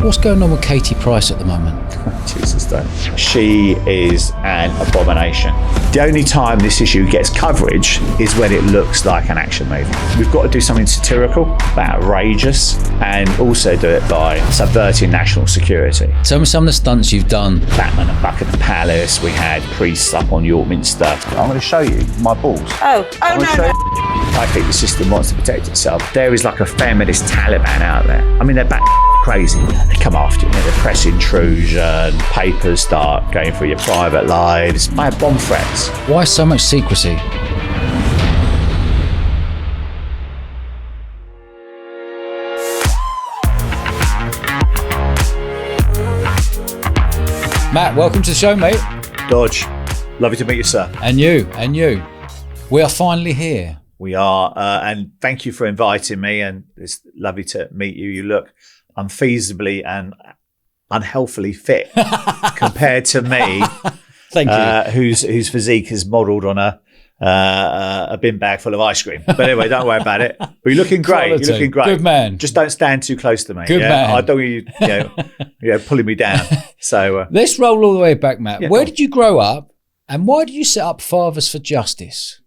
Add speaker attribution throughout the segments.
Speaker 1: What's going on with Katie Price at the moment?
Speaker 2: Jesus, don't. She is an abomination. The only time this issue gets coverage is when it looks like an action movie. We've got to do something satirical, outrageous, and also do it by subverting national security.
Speaker 1: Tell me some of the stunts you've done.
Speaker 2: Batman at Buckingham Palace, we had priests up on York Minster. I'm going to show you my balls.
Speaker 3: No.
Speaker 2: I think the system wants to protect itself. There is like a feminist Taliban out there. I mean, they're crazy. They come after you. They're press intrusion, papers start going through your private lives. I have bomb threats.
Speaker 1: Why so much secrecy? Matt, welcome to the show, mate.
Speaker 2: Dodge, lovely to meet you, sir.
Speaker 1: And you. We are finally here.
Speaker 2: We are, and thank you for inviting me, and it's lovely to meet you. You look unfeasibly and unhealthily fit compared to me.
Speaker 1: Thank you.
Speaker 2: Whose physique is modelled on a bin bag full of ice cream. But anyway, don't worry about it. But you're looking great.
Speaker 1: Quality.
Speaker 2: You're looking great.
Speaker 1: Good man.
Speaker 2: Just don't stand too close to me.
Speaker 1: Good man.
Speaker 2: I don't want you pulling me down. So
Speaker 1: let's roll all the way back, Matt.
Speaker 2: Yeah,
Speaker 1: Where did you grow up, and why did you set up Fathers for Justice?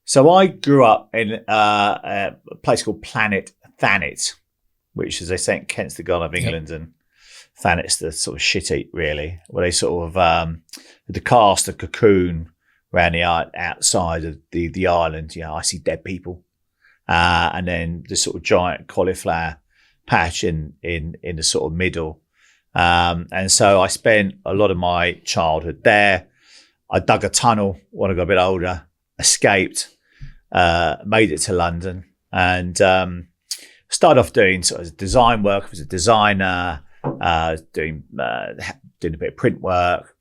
Speaker 2: So I grew up in a place called Planet Thanet, which is, they say, Kent's the god of England, and Thanet's the sort of shit eat, really, where they sort of the cast a cocoon around the outside of the island. I see dead people, and then the sort of giant cauliflower patch in the sort of middle, and so I spent a lot of my childhood there. I dug a tunnel when I got a bit older, escaped, made it to London, and started off doing sort of design work. I was a designer, doing a bit of print work,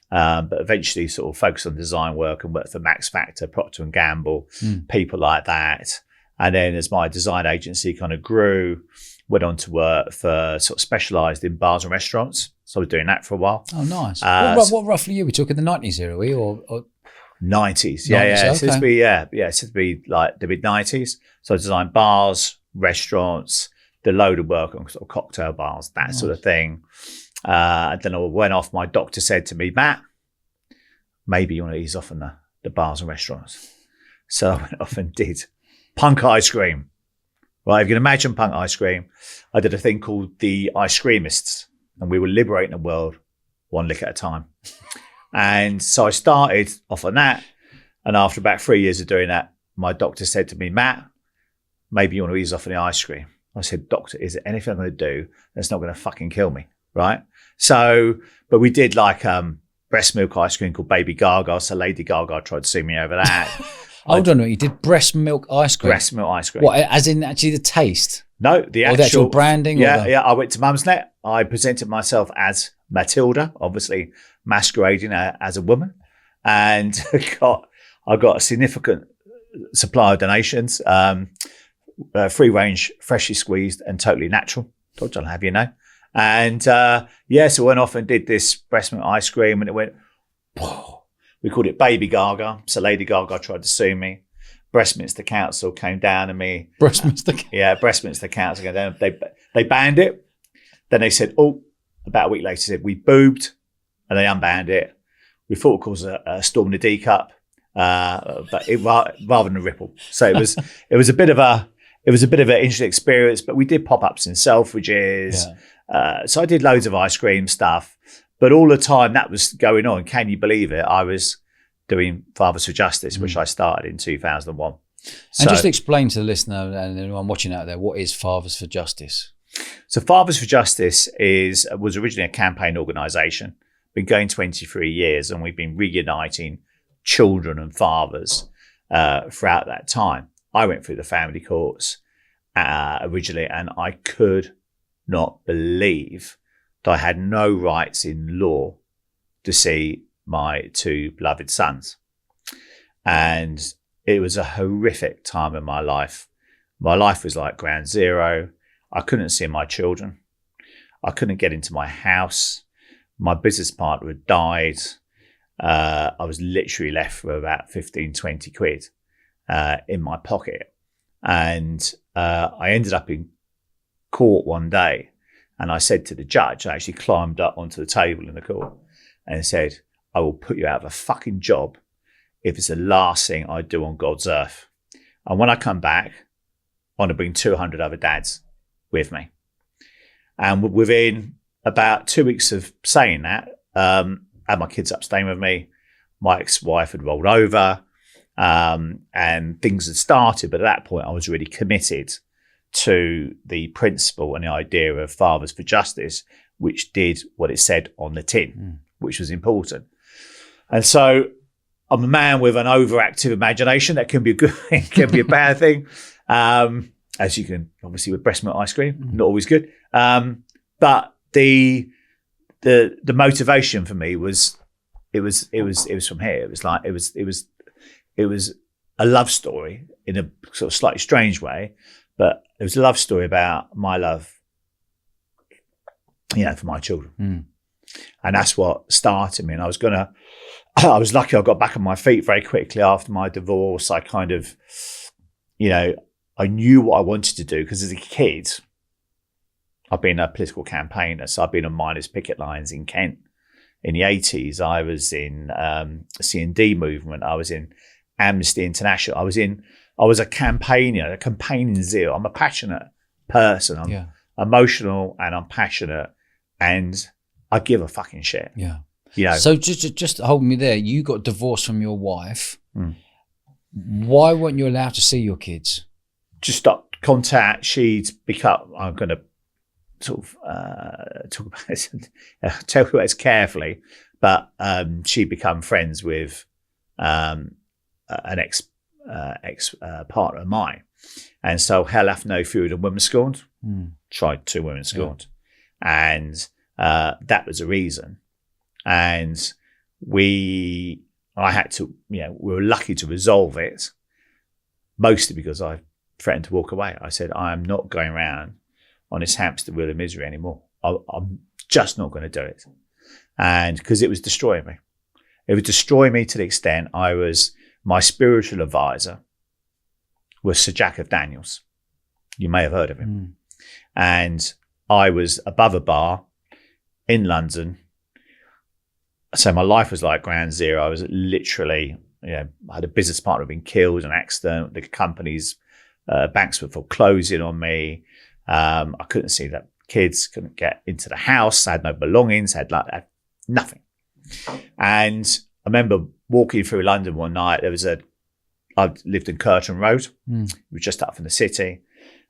Speaker 2: but eventually sort of focused on design work and worked for Max Factor, Procter and Gamble, people like that. And then as my design agency kind of grew, went on to work for sort of specialised in bars and restaurants. So I was doing that for a while.
Speaker 1: Oh, nice. What roughly are we talking? The 90s era, are we? Or
Speaker 2: 90s,
Speaker 1: 90s,
Speaker 2: yeah.
Speaker 1: okay.
Speaker 2: So it's to be like the mid 90s. So I designed bars, restaurants, did a load of work on sort of cocktail bars, that sort of thing. And then I went off. My doctor said to me, Matt, maybe you want to ease off on the bars and restaurants. So I went off and did punk ice cream. Right, if you can imagine punk ice cream, I did a thing called the Ice Creamists, and we were liberating the world one lick at a time. And so I started off on that. And after about 3 years of doing that, my doctor said to me, Matt, maybe you want to ease off on the ice cream. I said, doctor, is there anything I'm going to do that's not going to fucking kill me? Right. So, but we did like breast milk ice cream called Baby Gaga. So Lady Gaga tried to sue me over that.
Speaker 1: Hold on, you did breast milk ice cream?
Speaker 2: Breast milk ice cream.
Speaker 1: What, as in actually the taste?
Speaker 2: No, the
Speaker 1: actual branding?
Speaker 2: Yeah. I went to Mumsnet. I presented myself as Matilda, obviously masquerading as a woman, and I got a significant supply of donations, free range, freshly squeezed and totally natural. I'll have you know. And so I went off and did this breast milk ice cream, and it went, whoa. We called it Baby Gaga. So Lady Gaga tried to sue me. Breastminster Council came down on me. Breastminster Council came down. They banned it. Then they said, about a week later, said we boobed, and they unbanned it. We thought it caused a storm in the D cup, but rather than a ripple. So it was a bit of an interesting experience. But we did pop-ups in Selfridges. Yeah. So I did loads of ice cream stuff. But all the time that was going on, can you believe it? I was doing Fathers for Justice, which I started in 2001.
Speaker 1: And just explain to the listener and anyone watching out there, what is Fathers for Justice?
Speaker 2: So Fathers for Justice was originally a campaign organisation, been going 23 years, and we've been reuniting children and fathers throughout that time. I went through the family courts originally, and I could not believe that I had no rights in law to see my two beloved sons. And it was a horrific time in my life. My life was like ground zero. I couldn't see my children. I couldn't get into my house. My business partner had died. I was literally left with about 15, 20 quid in my pocket. And I ended up in court one day, And I said to the judge, I actually climbed up onto the table in the court and said, I will put you out of a fucking job if it's the last thing I do on God's earth. And when I come back, I want to bring 200 other dads with me. And within about 2 weeks of saying that, I had my kids up staying with me. My ex-wife had rolled over, and things had started. But at that point, I was really committed to the principle and the idea of Fathers for Justice, which did what it said on the tin, which was important. And so I'm a man with an overactive imagination. That can be a good thing, can be a bad thing. As you can obviously with breast milk ice cream, not always good. But the motivation for me was it was from here. It was like it was a love story in a sort of slightly strange way, but it was a love story about my love, for my children. And that's what started me. And I was lucky I got back on my feet very quickly after my divorce. I kind of, I knew what I wanted to do because as a kid, I've been a political campaigner. So I've been on miners' picket lines in Kent in the 80s. I was in the C&D movement. I was in Amnesty International. I was a campaigner, a campaigning zeal. I'm a passionate person. I'm emotional and I'm passionate and I give a fucking shit.
Speaker 1: Yeah. So just hold me there. You got divorced from your wife. Why weren't you allowed to see your kids?
Speaker 2: Just stopped contact. She'd become, I'm going to sort of talk about this, tell you this carefully, but she'd become friends with an ex partner of mine. And so hell hath no food and women scorned. Tried 2 women scorned. And that was a reason. And we were lucky to resolve it, mostly because I threatened to walk away. I said, I am not going around on this hamster wheel of misery anymore. I'm just not going to do it. And because it was destroying me. It was destroying me to the extent my spiritual advisor was Sir Jack of Daniels. You may have heard of him. And I was above a bar in London. So my life was like ground zero. I was literally, I had a business partner who'd been killed in an accident. The company's banks were foreclosing on me. I couldn't see the kids, couldn't get into the house. I had no belongings, had nothing. And I remember walking through London one night. I lived in Curtin Road. It was just up from the city.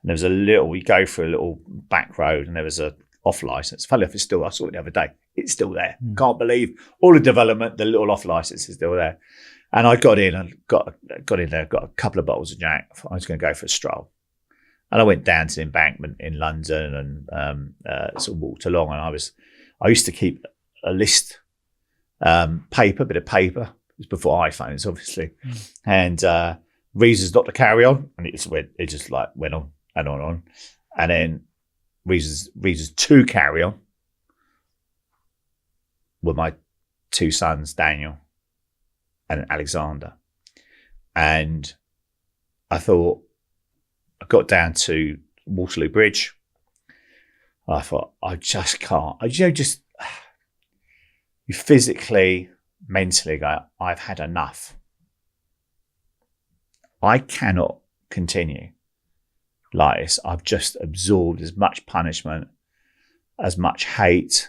Speaker 2: And there was we go through a little back road and there was a off license. Funny enough, I saw it the other day. It's still there. Can't believe all the development, the little off license is still there. And I got in and got in there, got a couple of bottles of Jack. I was going to go for a stroll. And I went down to the embankment in London and sort of walked along. And I used to keep a list, bit of paper. It was before iPhones, obviously. And reasons not to carry on. And it just went on and on and on. And then reasons to carry on were my 2 sons, Daniel and Alexander. And I thought, I got down to Waterloo Bridge. I thought, I just can't. You physically, mentally go, I've had enough. I cannot continue like this. I've just absorbed as much punishment, as much hate,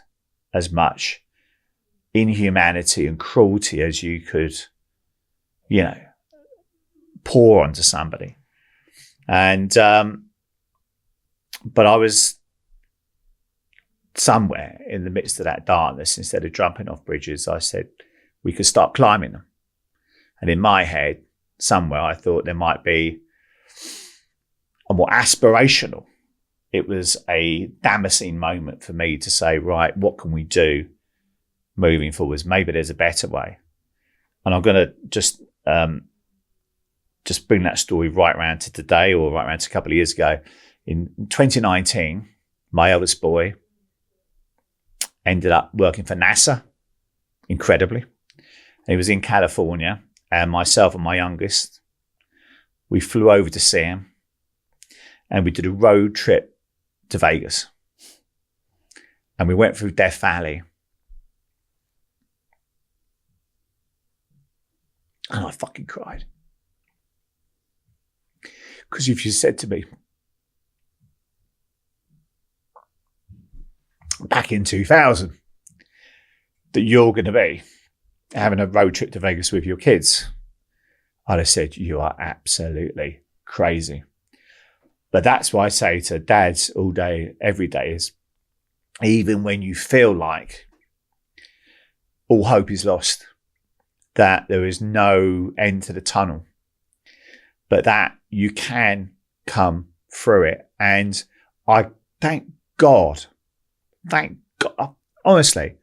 Speaker 2: as much inhumanity and cruelty as you could, pour onto somebody. And, but I was somewhere in the midst of that darkness. Instead of jumping off bridges, I said, we could start climbing them. And in my head, somewhere, I thought there might be a more aspirational. It was a Damascene moment for me to say, right, what can we do moving forwards? Maybe there's a better way. And I'm going to just bring that story right around to today, or right around to a couple of years ago. In 2019, my eldest boy ended up working for NASA, incredibly. And he was in California, and myself and my youngest, we flew over to see him, and we did a road trip to Vegas. and we went through Death Valley. And I fucking cried. Because if you said to me, back in 2000, that you're going to be having a road trip to Vegas with your kids, I'd have said, you are absolutely crazy. But that's why I say to dads all day, every day is, even when you feel like all hope is lost, that there is no end to the tunnel, but that you can come through it. And I thank God, honestly,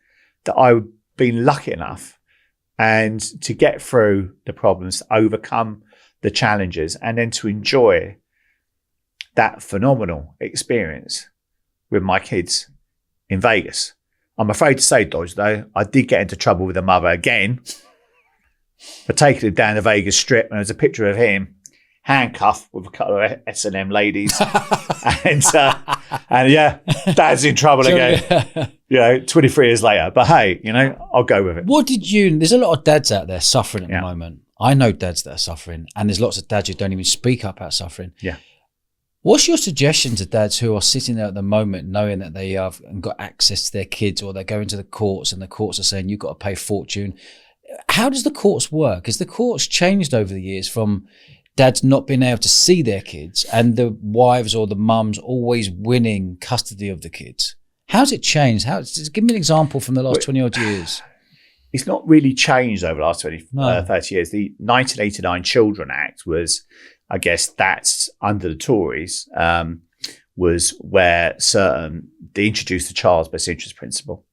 Speaker 2: that I've been lucky enough and to get through the problems, to overcome the challenges, and then to enjoy that phenomenal experience with my kids in Vegas. I'm afraid to say, Dodge, though, I did get into trouble with the mother again for taking him down the Vegas Strip, and there was a picture of him handcuffed with a couple of S&M ladies. and yeah, Dad's in trouble again. 23 years later. But hey, I'll go with it.
Speaker 1: There's a lot of dads out there suffering at the moment. I know dads that are suffering, and there's lots of dads who don't even speak up about suffering.
Speaker 2: Yeah.
Speaker 1: What's your suggestion to dads who are sitting there at the moment knowing that they have got access to their kids, or they're going to the courts and the courts are saying you've got to pay a fortune? How does the courts work? Has the courts changed over the years from dads not being able to see their kids and the wives or the mums always winning custody of the kids? How's it changed? Give me an example from the last 20 odd years.
Speaker 2: It's not really changed over the last 30 years. The 1989 Children Act was, I guess that's under the Tories, was where they introduced the child's best interest principle.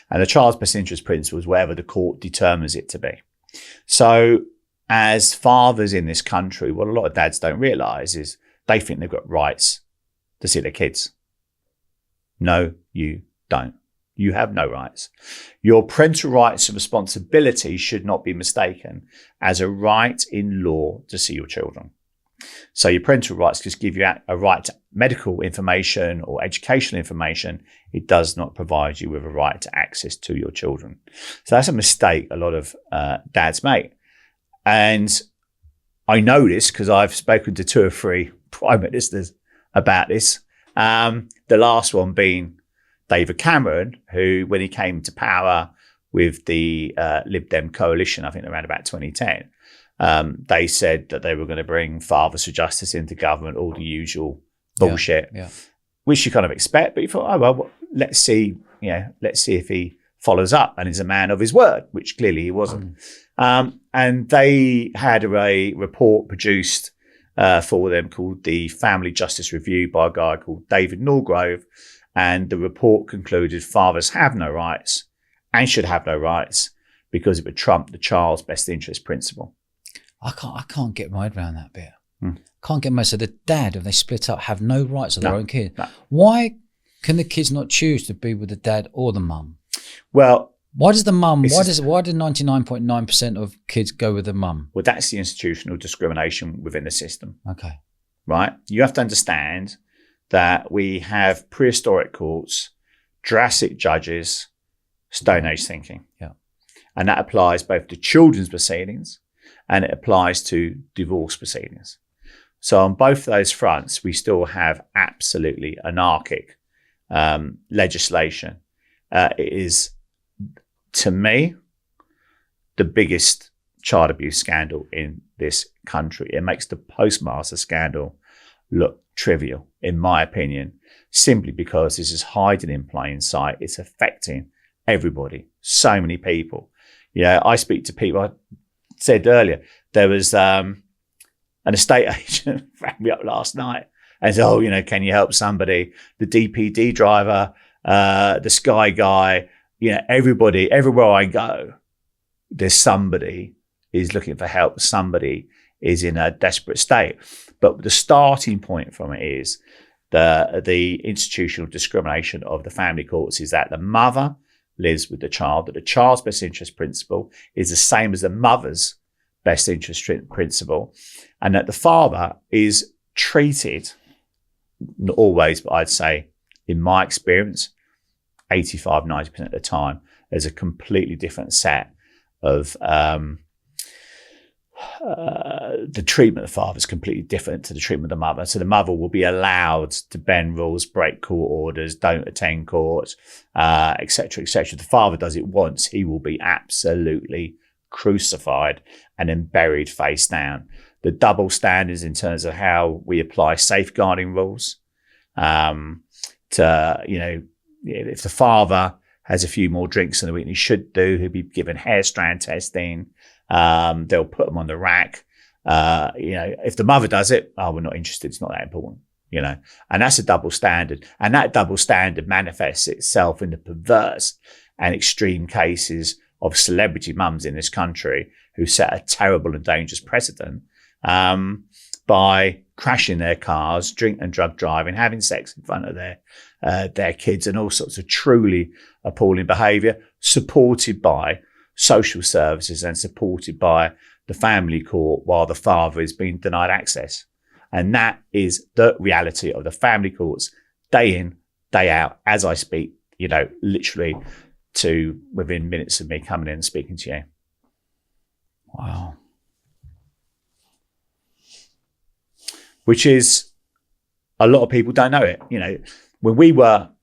Speaker 2: And the child's best interest principle is wherever the court determines it to be. So as fathers in this country, what a lot of dads don't realise is they think they've got rights to see their kids. No, you don't. You have no rights. Your parental rights and responsibilities should not be mistaken as a right in law to see your children. So your parental rights just give you a right to medical information or educational information. It does not provide you with a right to access to your children. So that's a mistake a lot of dads make. And I know this because I've spoken to 2 or 3 Prime Ministers about this. The last one being David Cameron, who, when he came to power with the Lib Dem coalition, I think around about 2010, they said that they were going to bring fathers for justice into government, all the usual bullshit, which you kind of expect. But you thought, oh, well, let's see if he follows up and is a man of his word, which clearly he wasn't. And they had a report produced for them called the Family Justice Review by a guy called David Norgrove. And the report concluded fathers have no rights and should have no rights because it would trump the child's best interest principle.
Speaker 1: I can't get my head around that bit. Can't get my head. So the dad, if they split up, have no rights of their own kid. No. Why can the kids not choose to be with the dad or the mum?
Speaker 2: Well,
Speaker 1: why does the mum? Why do 99.9% of kids go with the mum?
Speaker 2: Well, that's the institutional discrimination within the system.
Speaker 1: Okay,
Speaker 2: right. You have to understand that we have prehistoric courts, Jurassic judges, Stone Age thinking.
Speaker 1: Yeah.
Speaker 2: And that applies both to children's proceedings and it applies to divorce proceedings. So on both of those fronts, we still have absolutely anarchic legislation. It is, to me, the biggest child abuse scandal in this country. It makes the postmaster scandal look trivial, in my opinion, simply because this is hiding in plain sight. It's affecting everybody, so many people. I speak to people. I said earlier, there was an estate agent rang me up last night and said, oh, can you help somebody? The DPD driver, the Sky guy, everybody, everywhere I go, there's somebody is looking for help. Somebody is in a desperate state. But the starting point from it is the institutional discrimination of the family courts is that the mother lives with the child, that the child's best interest principle is the same as the mother's best interest principle, and that the father is treated, not always, but I'd say in my experience, 85, 90% of the time, there's a completely different set of the treatment of the father is completely different to the treatment of the mother. So the mother will be allowed to bend rules, break court orders, don't attend court, etc., etc. The father does it once, he will be absolutely crucified and then buried face down. The double standards in terms of how we apply safeguarding rules. If the father has a few more drinks in the week than he should do, he'll be given hair strand testing. They'll put them on the rack. If the mother does it, we're not interested. It's not that important, and that's a double standard. And that double standard manifests itself in the perverse and extreme cases of celebrity mums in this country who set a terrible and dangerous precedent by crashing their cars, drink and drug driving, having sex in front of their kids, and all sorts of truly appalling behaviour, supported by social services and supported by the family court while the father is being denied access. And that is the reality of the family courts, day in, day out, as I speak, literally to within minutes of me coming in and speaking to you.
Speaker 1: Wow.
Speaker 2: Which is, a lot of people don't know it.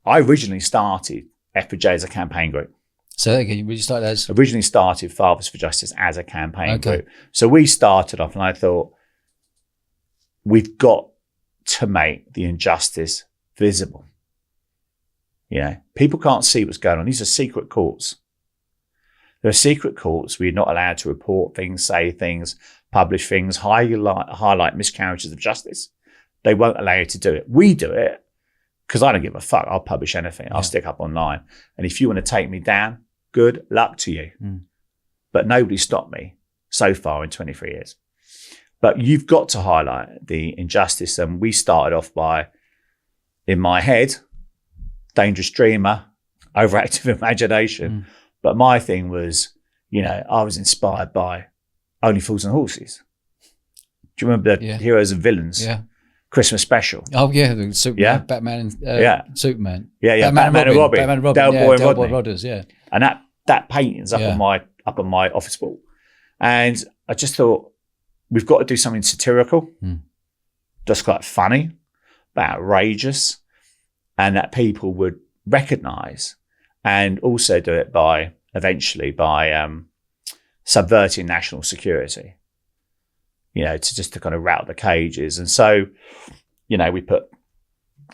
Speaker 2: I originally started F4J as a campaign group.
Speaker 1: So again, you started as?
Speaker 2: Originally started Fathers for Justice as a campaign group. So we started off and I thought, we've got to make the injustice visible. People can't see what's going on. These are secret courts. There are secret courts where you're not allowed to report things, say things, publish things, highlight miscarriages of justice. They won't allow you to do it. We do it because I don't give a fuck. I'll publish anything. I'll stick up online. And if you want to take me down, good luck to you. But nobody stopped me so far in 23 years. But you've got to highlight the injustice. And we started off by, in my head, dangerous dreamer, overactive imagination. But my thing was, I was inspired by Only Fools and Horses. Do you remember the Heroes and Villains?
Speaker 1: Yeah.
Speaker 2: Christmas special.
Speaker 1: Oh yeah, the Superman, Batman and Superman.
Speaker 2: Yeah. Batman and Robin.
Speaker 1: Batman and Robin. Del Boy Rodders, yeah.
Speaker 2: And that painting's up on my office wall. And I just thought, we've got to do something satirical, just quite funny, but outrageous, and that people would recognise, and also do it by subverting national security, to kind of rattle the cages. And so, we put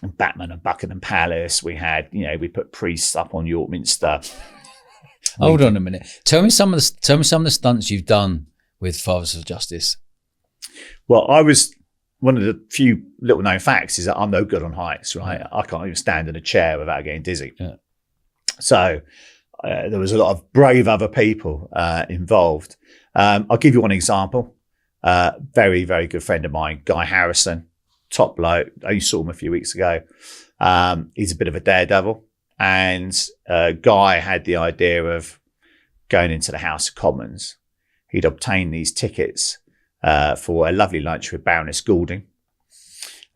Speaker 2: Batman and Buckingham Palace. We had, we put priests up on York Minster.
Speaker 1: Hold on a minute. Tell me some of the stunts you've done with Fathers of Justice.
Speaker 2: Well, one of the few little known facts is that I'm no good on heights, right? I can't even stand in a chair without getting dizzy. Yeah. So there was a lot of brave other people involved. I'll give you one example. Very, very good friend of mine, Guy Harrison, top bloke. I only saw him a few weeks ago. He's a bit of a daredevil. And Guy had the idea of going into the House of Commons. He'd obtained these tickets for a lovely lunch with Baroness Goulding.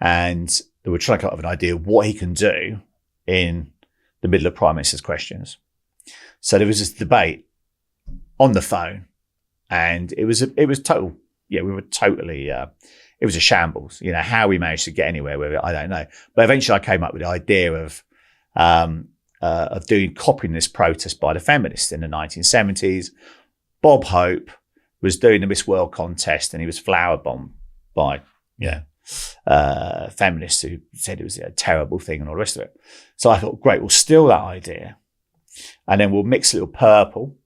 Speaker 2: And they were trying to come up with an idea of what he can do in the middle of Prime Minister's questions. So there was this debate on the phone, and it was total. Yeah, we were totally. It was a shambles. How we managed to get anywhere with it, I don't know. But eventually, I came up with the idea of copying this protest by the feminists in the 1970s. Bob Hope was doing the Miss World contest, and he was flower bombed by feminists who said it was a terrible thing and all the rest of it. So I thought, great, we'll steal that idea, and then we'll mix a little purple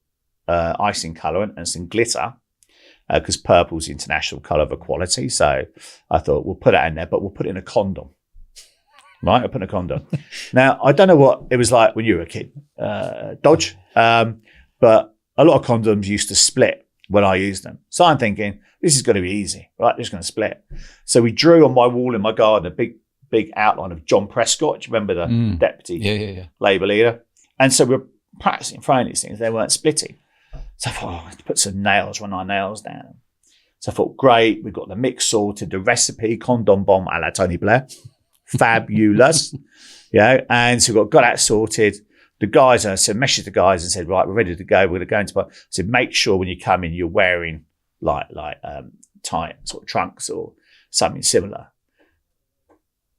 Speaker 2: icing colour and some glitter, because purple's the international colour of equality. So I thought, we'll put that in there, but we'll put it in a condom. Right, I put in a condom. Now, I don't know what it was like when you were a kid, Dodge, but a lot of condoms used to split when I used them. So I'm thinking, this is going to be easy, right? This is going to split. So we drew on my wall in my garden a big outline of John Prescott. Do you remember the deputy Labour leader? And so we're practicing throwing these things. They weren't splitting. So I thought, I have to put some nails, run our nails down. So I thought, great, we've got the mix sorted, the recipe, condom bomb a la Tony Blair. Fabulous. And so we've got that sorted. the guys, and I said, messaged the guys and said, right, we're ready to go. We're going to go into. I said, make sure when you come in, you're wearing like tight sort of trunks or something similar.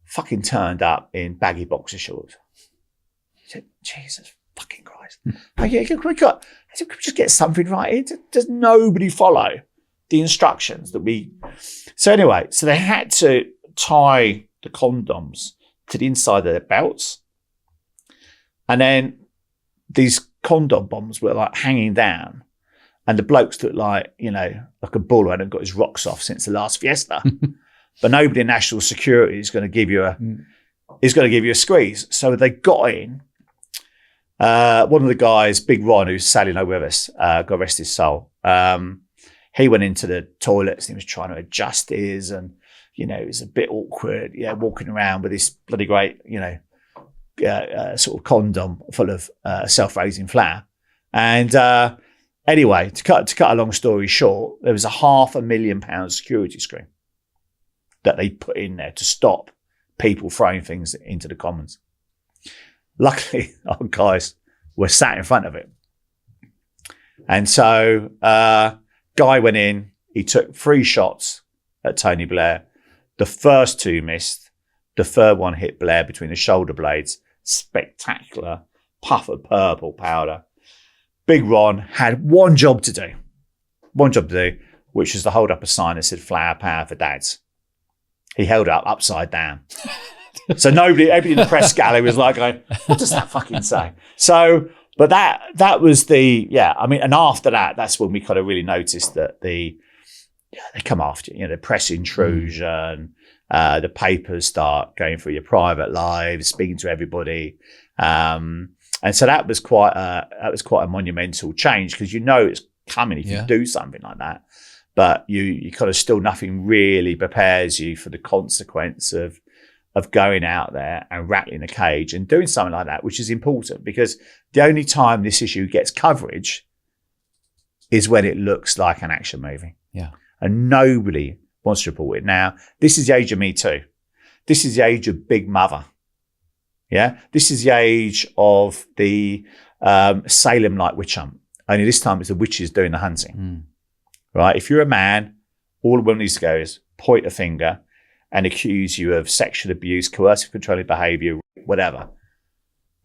Speaker 2: Fucking turned up in baggy boxer shorts. I said, Jesus fucking Christ. Oh, yeah, can we just get something right here? Does nobody follow the instructions that we... So anyway, so they had to tie the condoms to the inside of their belts. And then these condom bombs were like hanging down. And the blokes looked like, like a bull who hadn't got his rocks off since the last fiesta. But nobody in national security is going to give you a squeeze. So they got in. One of the guys, Big Ron, who's sailing over with us, God rest his soul. He went into the toilets and he was trying to adjust his, and it was a bit awkward, walking around with this bloody great, sort of condom full of self-raising flour. And anyway, to cut a long story short, there was a £500,000 security screen that they put in there to stop people throwing things into the commons. Luckily, our guys were sat in front of it. And so Guy went in, he took 3 shots at Tony Blair. The first 2 missed. The third one hit Blair between the shoulder blades. Spectacular puff of purple powder. Big Ron had one job to do, which was to hold up a sign that said flower power for dads. He held it up upside down. So everybody in the press gallery was like going, what does that fucking say? So, but that was and after that, that's when we kind of really noticed that they come after you, the press intrusion, the papers start going through your private lives, speaking to everybody. And so that was quite a monumental change, because it's coming if you do something like that. But you kind of still, nothing really prepares you for the consequence of going out there and rattling a cage and doing something like that, which is important, because the only time this issue gets coverage is when it looks like an action movie.
Speaker 1: Yeah.
Speaker 2: And nobody wants to report it. Now, this is the age of Me Too. This is the age of Big Mother. Yeah. This is the age of the Salem Night witch hunt. Only this time it's the witches doing the hunting. Right? If you're a man, all a woman needs to go is point a finger and accuse you of sexual abuse, coercive controlling behaviour, whatever,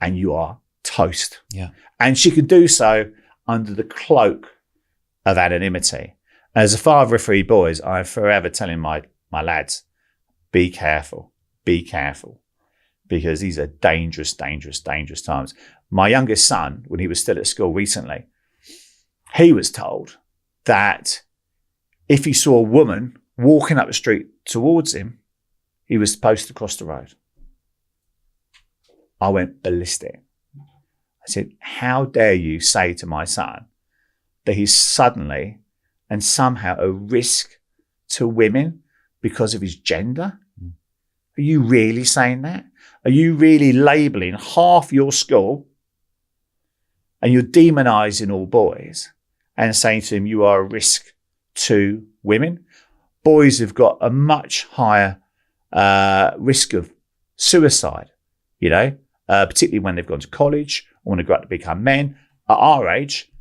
Speaker 2: and you are toast.
Speaker 1: Yeah. And
Speaker 2: she could do so under the cloak of anonymity. As a father of 3 boys, I'm forever telling my lads, be careful, because these are dangerous, dangerous, dangerous times. My youngest son, when he was still at school recently, he was told that if he saw a woman walking up the street towards him, he was supposed to cross the road. I went ballistic. I said, how dare you say to my son that he's suddenly and somehow a risk to women because of his gender? Are you really saying that? Are you really labelling half your school, and you're demonising all boys and saying to them you are a risk to women? Boys have got a much higher risk of suicide, particularly when they've gone to college or want to grow up to become men. At our age,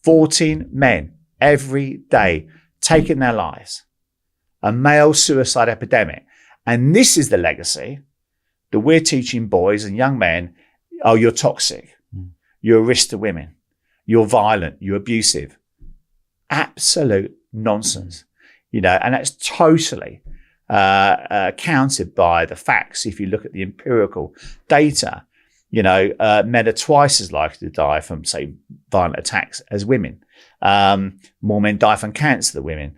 Speaker 2: 14 men every day taking their lives. A male suicide epidemic. And this is the legacy that we're teaching boys and young men. Oh, you're toxic. You're a risk to women. You're violent. You're abusive. Absolute nonsense. And that's totally countered by the facts. If you look at the empirical data, men are twice as likely to die from, say, violent attacks as women. More men die from cancer than women.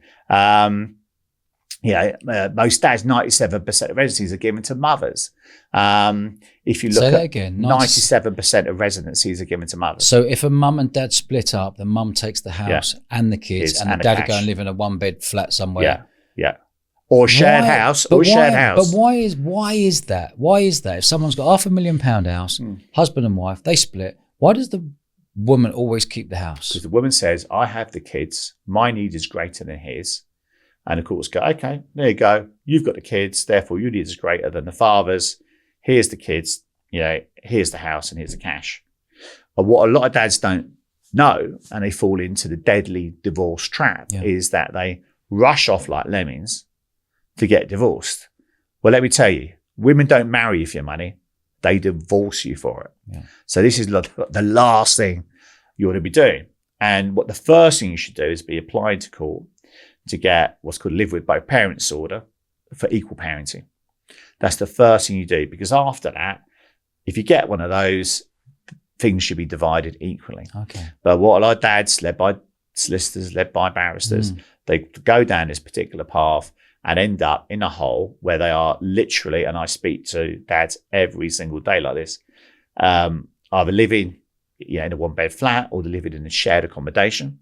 Speaker 2: Most dads, 97% of residencies are given to mothers. If you look
Speaker 1: Say
Speaker 2: at
Speaker 1: that again,
Speaker 2: 97% of residencies are given to mothers.
Speaker 1: So if a mum and dad split up, the mum takes the house and the kids, and the dad go and live in a 1-bed flat somewhere.
Speaker 2: Yeah. Or shared house.
Speaker 1: But why is that? Why is that? If someone's got £500,000 house, husband and wife, they split, why does the woman always keep the house?
Speaker 2: Because the woman says, I have the kids, my need is greater than his. And the courts go, okay, there you go. You've got the kids, therefore your need is greater than the father's. Here's the kids, here's the house, and here's the cash. what a lot of dads don't know, and they fall into the deadly divorce trap, is that they rush off like lemmings to get divorced. Well, let me tell you, women don't marry you for your money. They divorce you for it. Yeah. So this is the last thing you ought to be doing. And what the first thing you should do is be applying to court to get what's called live with both parents order for equal parenting. That's the first thing you do, because after that, if you get one of those, things should be divided equally. Okay. But what a lot of dads, led by solicitors, led by barristers, they go down this particular path and end up in a hole where they are literally, and I speak to dads every single day like this, either living in a one-bed flat or they're living in a shared accommodation.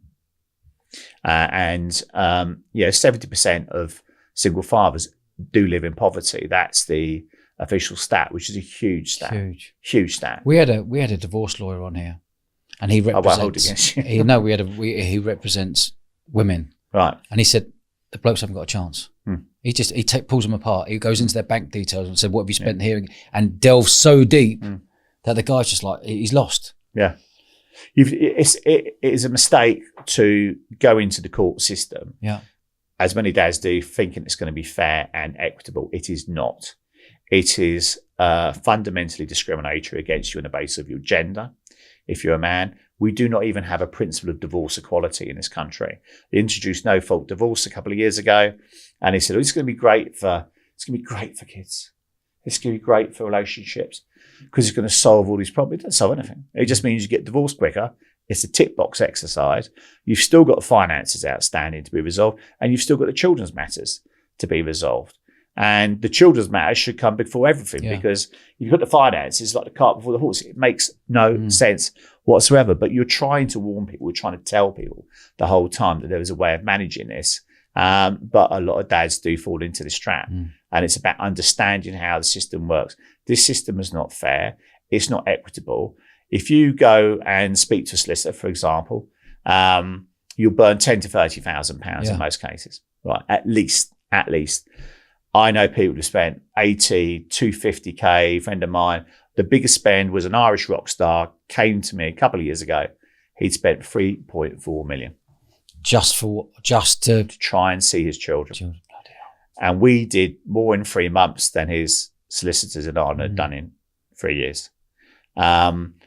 Speaker 2: 70% of single fathers do live in poverty. That's the official stat, which is a huge stat. Huge stat.
Speaker 1: We had a divorce lawyer on here, and he represents. He represents women,
Speaker 2: right?
Speaker 1: And he said the blokes haven't got a chance. He pulls them apart. He goes into their bank details and said, "What have you spent here?" and delves so deep that the guy's just like, he's lost.
Speaker 2: Yeah, it is a mistake to go into the court system.
Speaker 1: Yeah,
Speaker 2: as many dads do, thinking it's going to be fair and equitable. It is not. It is fundamentally discriminatory against you on the basis of your gender. If you're a man, we do not even have a principle of divorce equality in this country. They introduced no-fault divorce a couple of years ago, and they said, it's going to be great for kids. It's going to be great for relationships because it's going to solve all these problems. It doesn't solve anything. It just means you get divorced quicker. It's a tick box exercise. You've still got finances outstanding to be resolved, and you've still got the children's matters to be resolved. And the children's matters should come before everything, because you've got the finances like the cart before the horse. It makes no sense whatsoever. But you're trying to warn people, we're trying to tell people the whole time that there is a way of managing this. But a lot of dads do fall into this trap. And it's about understanding how the system works. This system is not fair. It's not equitable. If you go and speak to a solicitor, for example, you'll burn £10,000 to £30,000 in most cases, right? At least. I know people who spent 80, 250K, a friend of mine. The biggest spend was an Irish rock star, came to me a couple of years ago. He'd spent 3.4 million.
Speaker 1: Just to
Speaker 2: try and see his children. And we did more in 3 months than his solicitors and I had done in 3 years.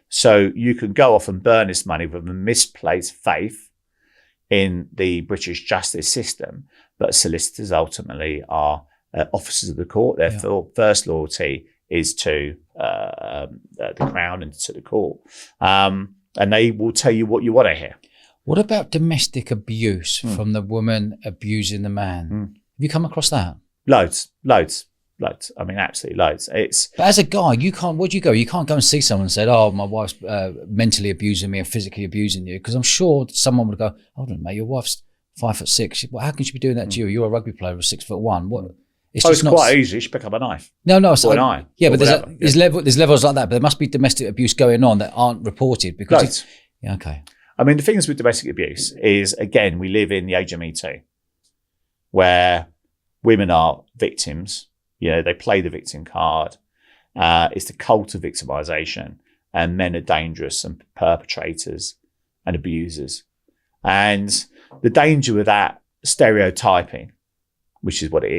Speaker 2: So you can go off and burn this money with a misplaced faith in the British justice system, but solicitors ultimately are officers of the court. Their first loyalty is to the Crown and to the court. And they will tell you what you want to hear.
Speaker 1: What about domestic abuse from the woman abusing the man? Have you come across that?
Speaker 2: Loads. I mean, absolutely loads.
Speaker 1: But as a guy, you can't. Where'd you go? You can't go and see someone and say, "Oh, my wife's mentally abusing me and physically abusing you," because I'm sure someone would go, "Hold on, mate, your wife's 5'6". Well, how can she be doing that to you? You're a rugby player who's 6'1". What?
Speaker 2: It's quite easy. She pick up a knife.
Speaker 1: No.
Speaker 2: Or an iron.
Speaker 1: Yeah, but there's levels like that. But there must be domestic abuse going on that aren't reported because. Okay.
Speaker 2: I mean, the things with domestic abuse is, again, we live in the age of Me Too, where women are victims. They play the victim card. It's the cult of victimization, and men are dangerous and perpetrators and abusers. And the danger with that stereotyping, which is what it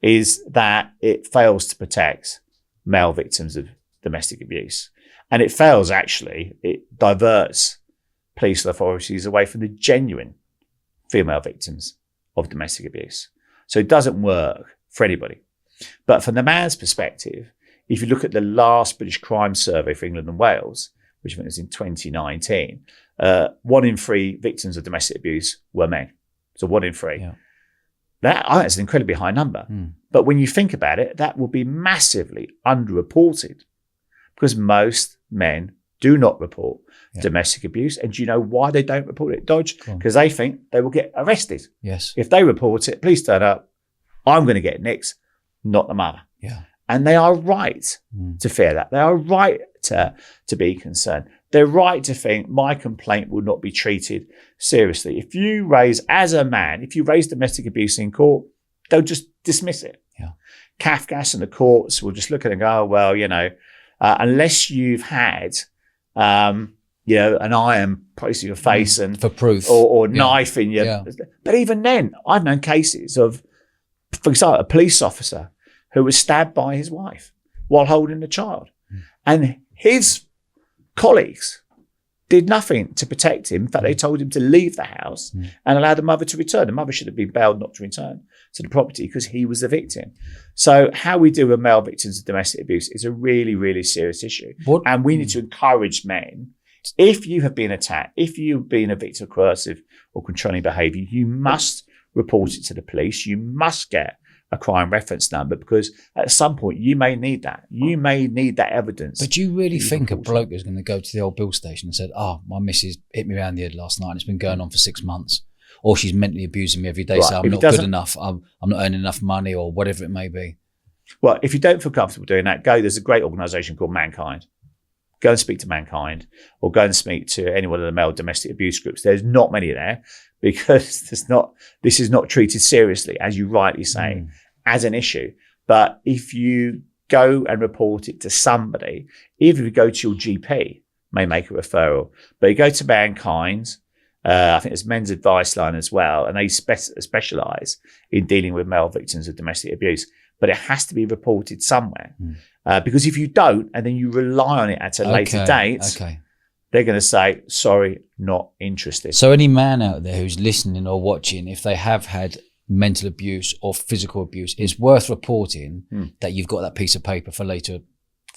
Speaker 2: is that it fails to protect male victims of domestic abuse. And it fails, actually, it diverts police authorities away from the genuine female victims of domestic abuse. So it doesn't work for anybody. But from the man's perspective, if you look at the last British crime survey for England and Wales, which I think was in 2019, 1 in 3 victims of domestic abuse were men. So 1 in 3. Yeah. That's an incredibly high number. But when you think about it, that will be massively underreported because most men do not report domestic abuse. And do you know why they don't report it, Dodge? Because they think they will get arrested.
Speaker 1: Yes.
Speaker 2: If they report it, police turn up, I'm going to get nicked, not the mother.
Speaker 1: Yeah.
Speaker 2: And they are right to fear that. They are right to be concerned. They're right to think my complaint will not be treated seriously. If you raise domestic abuse in court, they'll just dismiss it.
Speaker 1: Yeah.
Speaker 2: Kafkas and the courts will just look at it and go, oh, well, unless you've had an iron placed in your face and
Speaker 1: for proof,
Speaker 2: or knife in your.
Speaker 1: Yeah.
Speaker 2: But even then, I've known cases of, for example, a police officer who was stabbed by his wife while holding a child, and his colleagues did nothing to protect him. In fact, they told him to leave the house and allow the mother to return. The mother should have been bailed not to return to the property because he was the victim. So how we deal with male victims of domestic abuse is a really, really serious issue. And we need to encourage men. If you have been attacked, if you've been a victim of coercive or controlling behaviour, you must report it to the police. You must get a crime reference number, because at some point you may need that. You may need that evidence.
Speaker 1: But do you really think a bloke is going to go to the old bill station and said, "Oh, my missus hit me around the head last night and it's been going on for 6 months," or she's mentally abusing me every day, so I'm not good enough, I'm not earning enough money, or whatever it may be?
Speaker 2: Well, if you don't feel comfortable doing that, there's a great organisation called Mankind. Go and speak to Mankind, or go and speak to any one of the male domestic abuse groups. There's not many there, because this is not treated seriously, as you rightly say, as an issue. But if you go and report it to somebody, even if you go to your GP, may make a referral. But you go to Mankind, I think there's Men's Advice Line as well, and they specialise in dealing with male victims of domestic abuse. But it has to be reported somewhere. Because if you don't, and then you rely on it at a later date, they're going to say, sorry, not interested.
Speaker 1: So any man out there who's listening or watching, if they have had mental abuse or physical abuse, it's worth reporting that you've got that piece of paper for later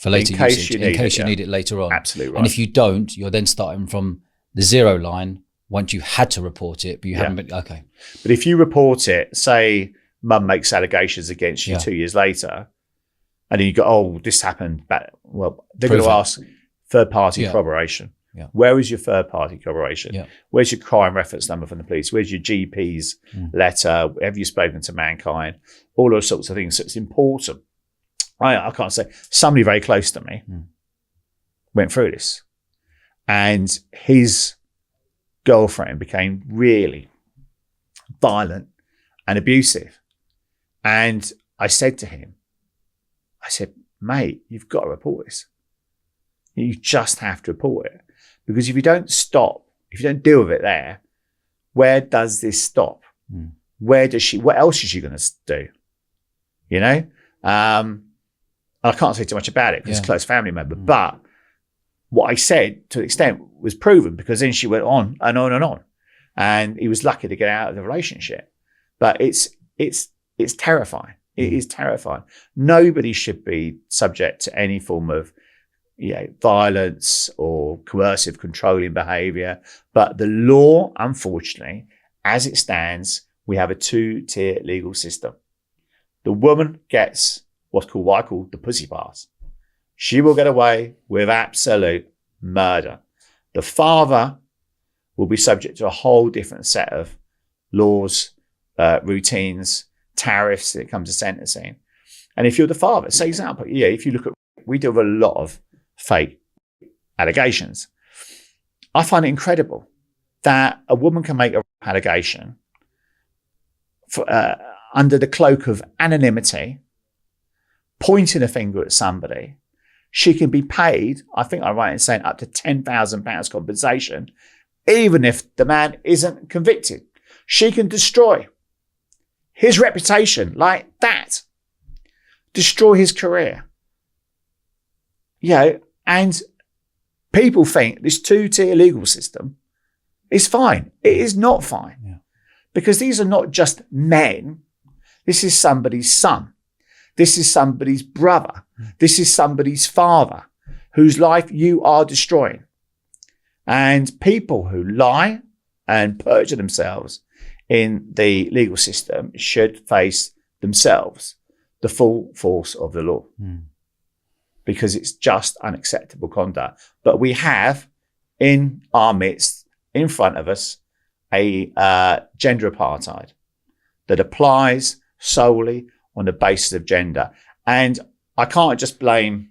Speaker 1: usage, in case you need it later on.
Speaker 2: Absolutely right.
Speaker 1: And if you don't, you're then starting from the zero line once you've had to report it, but you haven't been, okay.
Speaker 2: But if you report it, say mum makes allegations against you 2 years later, and then you go, oh, this happened back. Well, they're going to ask third-party corroboration.
Speaker 1: Yeah.
Speaker 2: Where is your third-party corroboration?
Speaker 1: Yeah.
Speaker 2: Where's your crime reference number from the police? Where's your GP's letter? Have you spoken to Mankind? All those sorts of things. So it's important. I can't say. Somebody very close to me went through this, and his girlfriend became really violent and abusive. And I said to him, mate, you've got to report this. You just have to report it. Because if you don't stop, if you don't deal with it there, where does this stop? What else is she going to do? You know? I can't say too much about it because it's a close family member. But what I said, to an extent, was proven, because then she went on and on and on. And he was lucky to get out of the relationship. But it's terrifying. It is terrifying. Nobody should be subject to any form of violence or coercive controlling behaviour. But the law, unfortunately, as it stands, we have a two-tier legal system. The woman gets what I call the pussy pass. She will get away with absolute murder. The father will be subject to a whole different set of laws, routines, tariffs when it comes to sentencing. And if you're the father, say example, if you look at, we do a lot of fake allegations. I find it incredible that a woman can make an allegation for, under the cloak of anonymity, pointing a finger at somebody. She can be paid, I think I'm right in saying, up to £10,000 compensation, even if the man isn't convicted. She can destroy his reputation like that, destroy his career. And people think this two-tier legal system is fine. It is not fine. Yeah. Because these are not just men. This is somebody's son. This is somebody's brother. This is somebody's father whose life you are destroying. And people who lie and perjure themselves in the legal system should face themselves the full force of the law. Because it's just unacceptable conduct. But we have in our midst, in front of us, a gender apartheid that applies solely on the basis of gender. And I can't just blame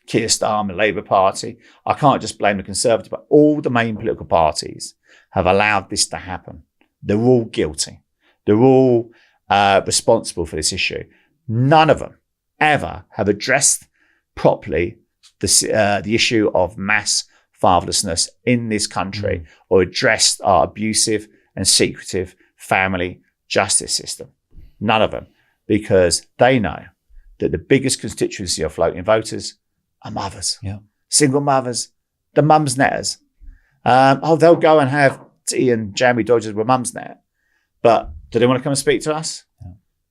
Speaker 2: Keir Starmer, the Labour Party. I can't just blame the Conservative, but all the main political parties have allowed this to happen. They're all guilty. They're all responsible for this issue. None of them ever have addressed properly the issue of mass fatherlessness in this country or addressed our abusive and secretive family justice system. None of them, because they know that the biggest constituency of floating voters are mothers, single mothers, the mums netters. They'll go and have tea and jammy dodgers with mums net, but do they want to come and speak to us?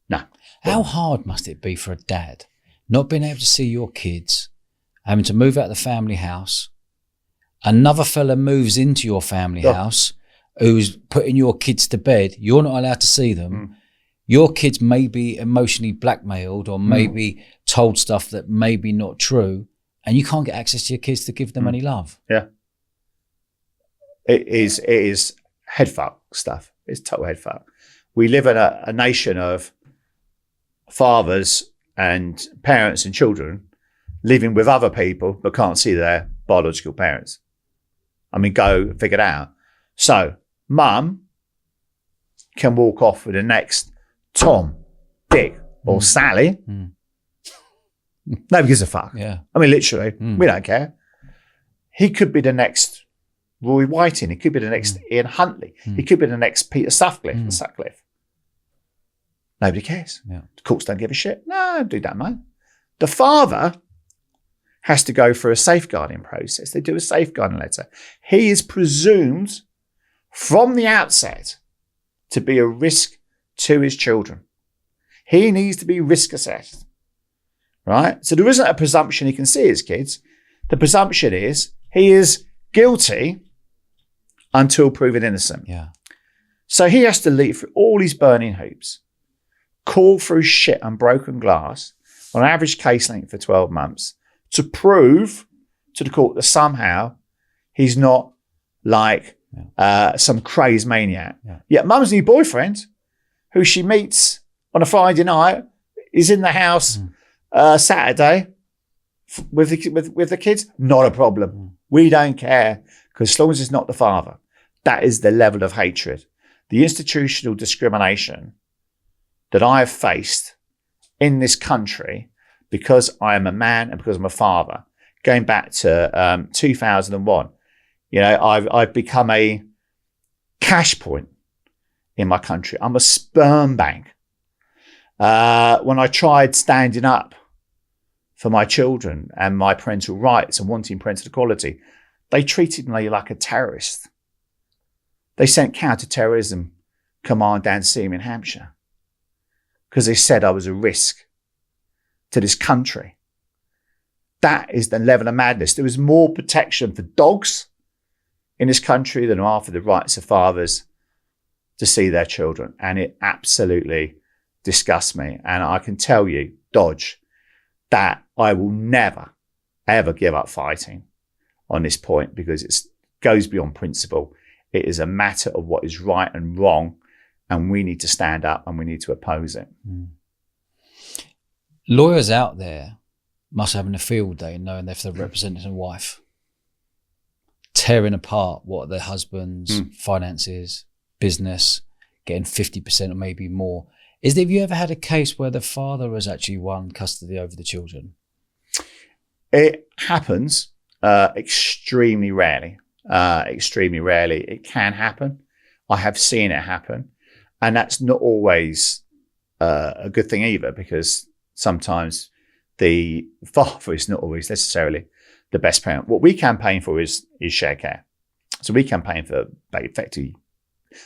Speaker 2: No.
Speaker 1: How hard must it be for a dad not being able to see your kids, having to move out of the family house, another fella moves into your family house who's putting your kids to bed, you're not allowed to see them, your kids may be emotionally blackmailed or maybe told stuff that may be not true, and you can't get access to your kids to give them any love.
Speaker 2: Yeah. It is head fuck stuff. It's total head fuck. We live in a nation of fathers and parents and children living with other people but can't see their biological parents. I mean, go figure it out. So mum can walk off with the next Tom, Dick or Sally. Nobody gives a fuck.
Speaker 1: Yeah.
Speaker 2: I mean, literally, we don't care. He could be the next Roy Whiting. He could be the next Ian Huntley. He could be the next Peter Sutcliffe. Nobody cares.
Speaker 1: Yeah.
Speaker 2: The courts don't give a shit. No, don't do that, mate. The father has to go through a safeguarding process. They do a safeguarding letter. He is presumed from the outset to be a risk to his children. He needs to be risk assessed, right? So there isn't a presumption he can see his kids. The presumption is he is guilty until proven innocent.
Speaker 1: Yeah.
Speaker 2: So he has to leap through all these burning hoops, crawl through shit and broken glass on average case length for 12 months to prove to the court that somehow he's not like some crazed maniac. Yeah. Yet mum's new boyfriend, who she meets on a Friday night, is in the house Saturday with the kids. Not a problem. We don't care, because as long as it's not the father. That is the level of hatred. The institutional discrimination that I have faced in this country because I am a man and because I'm a father, going back to 2001, you know, I've become a cash point in my country. I'm a sperm bank. When I tried standing up for my children and my parental rights and wanting parental equality, they treated me like a terrorist. They sent counter-terrorism command down to see me in Hampshire because they said I was a risk to this country. That is the level of madness. There is more protection for dogs in this country than there are for the rights of fathers to see their children. And it absolutely disgusts me. And I can tell you, Dodge, that I will never, ever give up fighting on this point, because it goes beyond principle. It is a matter of what is right and wrong, and we need to stand up and we need to oppose it.
Speaker 1: Lawyers out there must have a field day knowing if they're representing a wife, tearing apart what their husband's finances, business, getting 50% or maybe more. Have you ever had a case where the father has actually won custody over the children?
Speaker 2: It happens extremely rarely. Extremely rarely. It can happen. I have seen it happen. And that's not always a good thing either, because sometimes the father is not always necessarily the best parent. What we campaign for is share care. So we campaign for effectively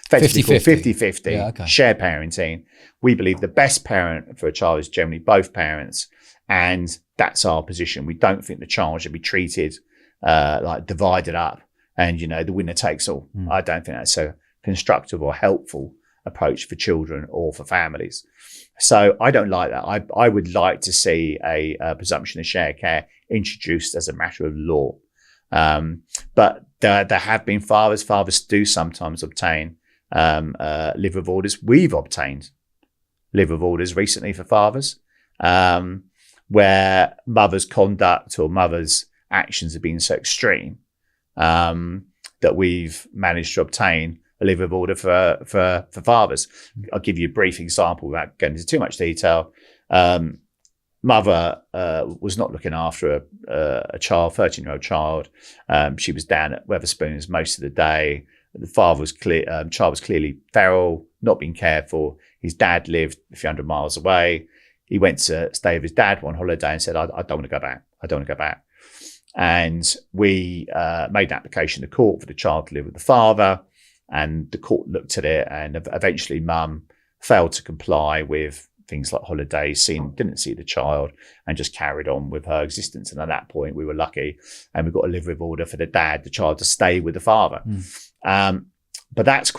Speaker 2: 50-50 share parenting. We believe the best parent for a child is generally both parents, and that's our position. We don't think the child should be treated like divided up and, you know, the winner takes all. I don't think that's a constructive or helpful approach for children or for families. So I don't like that. I would like to see a presumption of share care introduced as a matter of law. But there have been fathers. Fathers do sometimes obtain live with orders. We've obtained live with orders recently for fathers, where mother's conduct or mother's actions have been so extreme that we've managed to obtain a live with order for fathers. I'll give you a brief example without going into too much detail. mother was not looking after a child, 13-year-old child. She was down at Wetherspoons most of the day. The father was child was clearly feral, not being cared for. His dad lived a few hundred miles away. He went to stay with his dad one holiday and said, I don't want to go back. I don't want to go back. And we made an application to court for the child to live with the father. And the court looked at it, and eventually mum failed to comply with things like holidays, didn't see the child, and just carried on with her existence. And at that point, we were lucky, and we got a live-with order for the child to stay with the father. But that's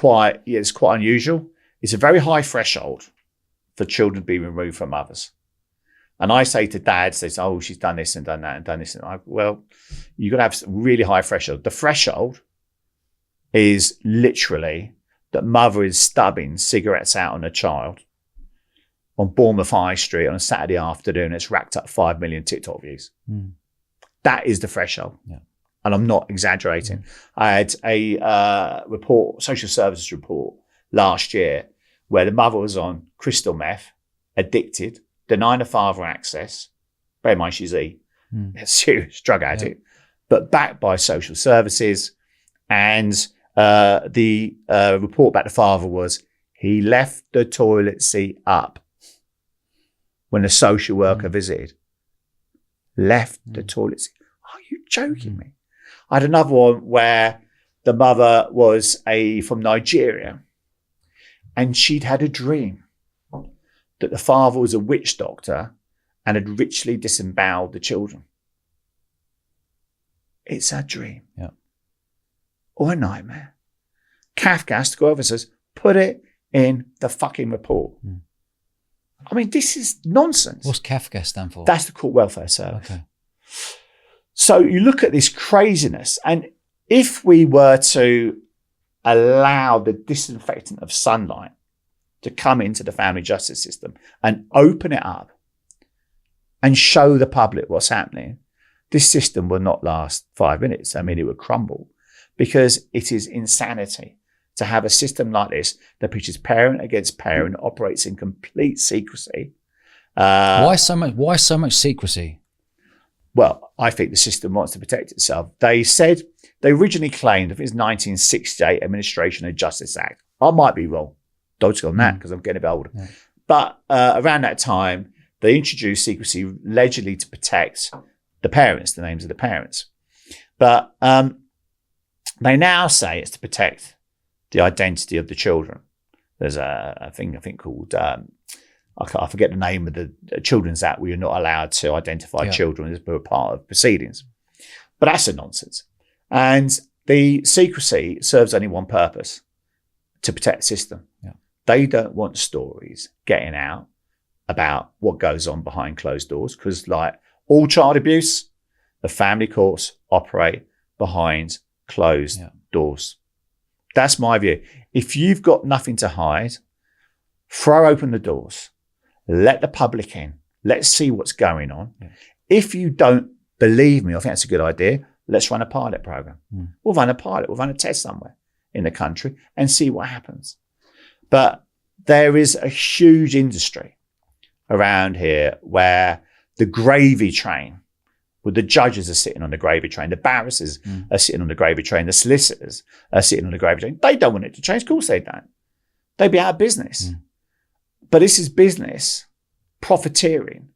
Speaker 2: it's quite unusual. It's a very high threshold for children to be removed from mothers. And I say to dads, they say, oh, she's done this and done that and done this. And well, you've got to have a really high threshold. The threshold is literally that mother is stubbing cigarettes out on a child on Bournemouth High Street on a Saturday afternoon. It's racked up 5 million TikTok views. That is the threshold. Yeah. And I'm not exaggerating. I had a social services report last year where the mother was on crystal meth, addicted, denying the father access. Bear in mind, she's a serious drug addict, but backed by social services. And the report about the father was he left the toilet seat up when the social worker visited. Left the toilet seat. Are you joking me? I had another one where the mother was from Nigeria, and she'd had a dream that the father was a witch doctor and had ritually disemboweled the children. It's a dream. Yeah. Or a nightmare. Kafka to go over and says, put it in the fucking report. I mean, this is nonsense.
Speaker 1: What's Kafka stand for?
Speaker 2: That's the Court Welfare Service.
Speaker 1: Okay.
Speaker 2: So you look at this craziness, and if we were to allow the disinfectant of sunlight to come into the family justice system and open it up and show the public what's happening, this system will not last 5 minutes. I mean, it would crumble, because it is insanity to have a system like this that pitches parent against parent, operates in complete secrecy.
Speaker 1: Why so much secrecy?
Speaker 2: Well, I think the system wants to protect itself. They originally claimed, if it was 1968 Administration of Justice Act. I might be wrong. Don't go on that, because I'm getting a bit older. Yeah. But around that time, they introduced secrecy allegedly to protect the parents, the names of the parents. But they now say it's to protect the identity of the children. There's a thing I think called, I forget the name of the Children's Act, where you're not allowed to identify children as a part of proceedings. But that's a nonsense. And the secrecy serves only one purpose: to protect the system. Yeah. They don't want stories getting out about what goes on behind closed doors, because like all child abuse, the family courts operate behind closed doors. That's my view. If you've got nothing to hide, throw open the doors. Let the public in. Let's see what's going on. Yeah. If you don't believe me, I think that's a good idea. Let's run a pilot program. We'll run a pilot. We'll run a test somewhere in the country and see what happens. But there is a huge industry around here where the gravy train, where the judges are sitting on the gravy train, the barristers are sitting on the gravy train, the solicitors are sitting on the gravy train. They don't want it to change. Of course they don't. They'd be out of business. But this is business profiteering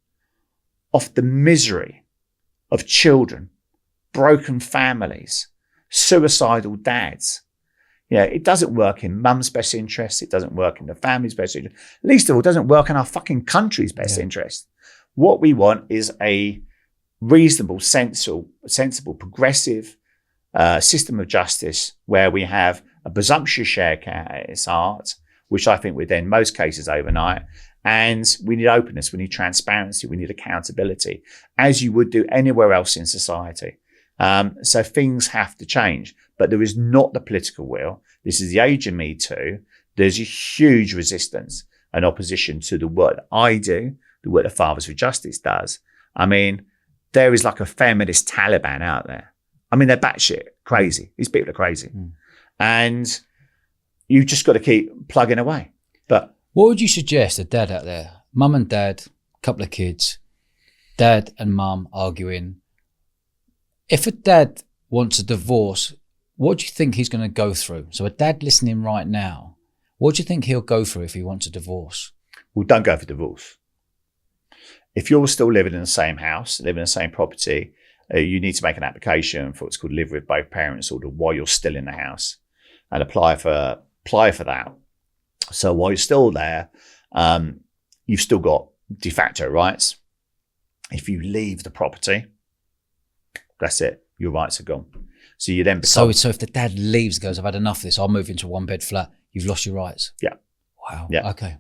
Speaker 2: off the misery of children, broken families, suicidal dads. Yeah, it doesn't work in mum's best interest. It doesn't work in the family's best interest. Least of all, it doesn't work in our fucking country's best interest. What we want is a reasonable, sensible, progressive system of justice where we have a presumptuous share count at its heart, which I think would end most cases overnight. And we need openness, we need transparency, we need accountability, as you would do anywhere else in society. So things have to change, but there is not the political will. This is the age of Me Too. There's a huge resistance and opposition to the work that I do, the work that Fathers for Justice does. I mean, there is like a feminist Taliban out there. I mean, they're batshit crazy. These people are crazy. And you've just got to keep plugging away. But
Speaker 1: what would you suggest a dad out there, mum and dad, couple of kids, Dad and mum arguing. If a dad wants a divorce, what do you think he's going to go through? So a dad listening right now, what do you think he'll go through if he wants a divorce?
Speaker 2: Well, don't go for divorce. If you're still living in the same house, living in the same property, you need to make an application for what's called live with both parents order while you're still in the house, and apply for that. So while you're still there, you've still got de facto rights. If you leave the property, that's it. Your rights are gone. So you then become...
Speaker 1: So if the dad leaves, goes, I've had enough of this, I'll move into a one-bed flat, you've lost your rights?
Speaker 2: Yeah.
Speaker 1: Wow.
Speaker 2: Yeah.
Speaker 1: Okay.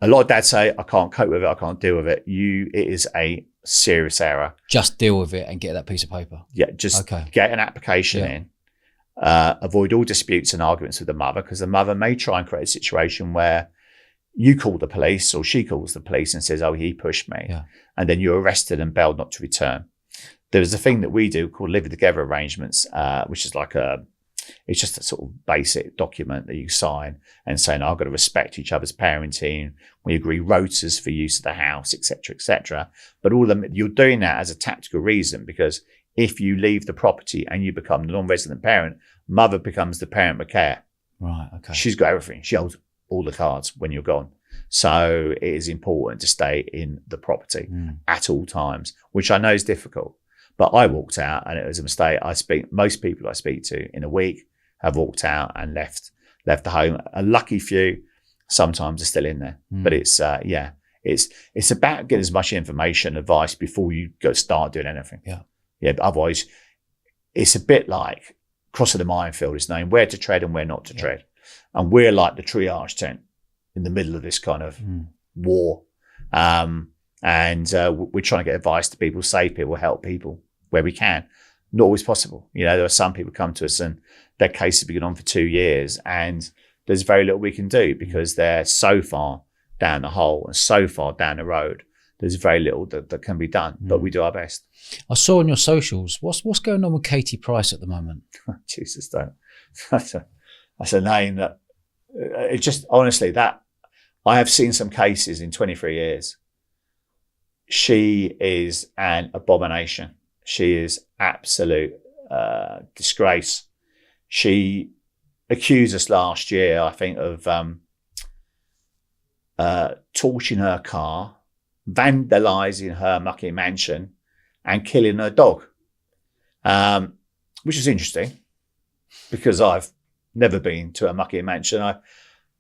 Speaker 2: A lot of dads say, I can't cope with it, I can't deal with it. It is a serious error.
Speaker 1: Just deal with it and get that piece of paper.
Speaker 2: Yeah, just get an application in. Avoid all disputes and arguments with the mother, because the mother may try and create a situation where you call the police or she calls the police and says, oh, he pushed me.
Speaker 1: Yeah.
Speaker 2: And then you're arrested and bailed not to return. There's a thing that we do called living together arrangements, which is it's just a sort of basic document that you sign and saying, I've got to respect each other's parenting. We agree rotas for use of the house, etc., etc. But you're doing that as a tactical reason, because if you leave the property and you become the non-resident parent, mother becomes the parent with care.
Speaker 1: Right. Okay.
Speaker 2: She's got everything. She holds all the cards when you're gone. So it is important to stay in the property at all times, which I know is difficult. But I walked out and it was a mistake. Most people I speak to in a week have walked out and left the home. A lucky few sometimes are still in there. But it's about getting as much information, advice before you go start doing anything.
Speaker 1: Yeah.
Speaker 2: Yeah. But otherwise, it's a bit like crossing the minefield. It's knowing where to tread and where not to tread. And we're like the triage tent in the middle of this kind of war. And we're trying to get advice to people, save people, help people where we can. Not always possible. There are some people come to us and their case has been on for 2 years and there's very little we can do because they're so far down the hole and so far down the road. There's very little that can be done, but we do our best.
Speaker 1: I saw on your socials, what's going on with Katie Price at the moment?
Speaker 2: Jesus, don't. That's a name that it just, honestly, that I have seen some cases in 23 years. She is an abomination. She is absolute disgrace. She accused us last year, I think, of torching her car, vandalising her mucky mansion and killing her dog, which is interesting because I've never been to a mucky mansion.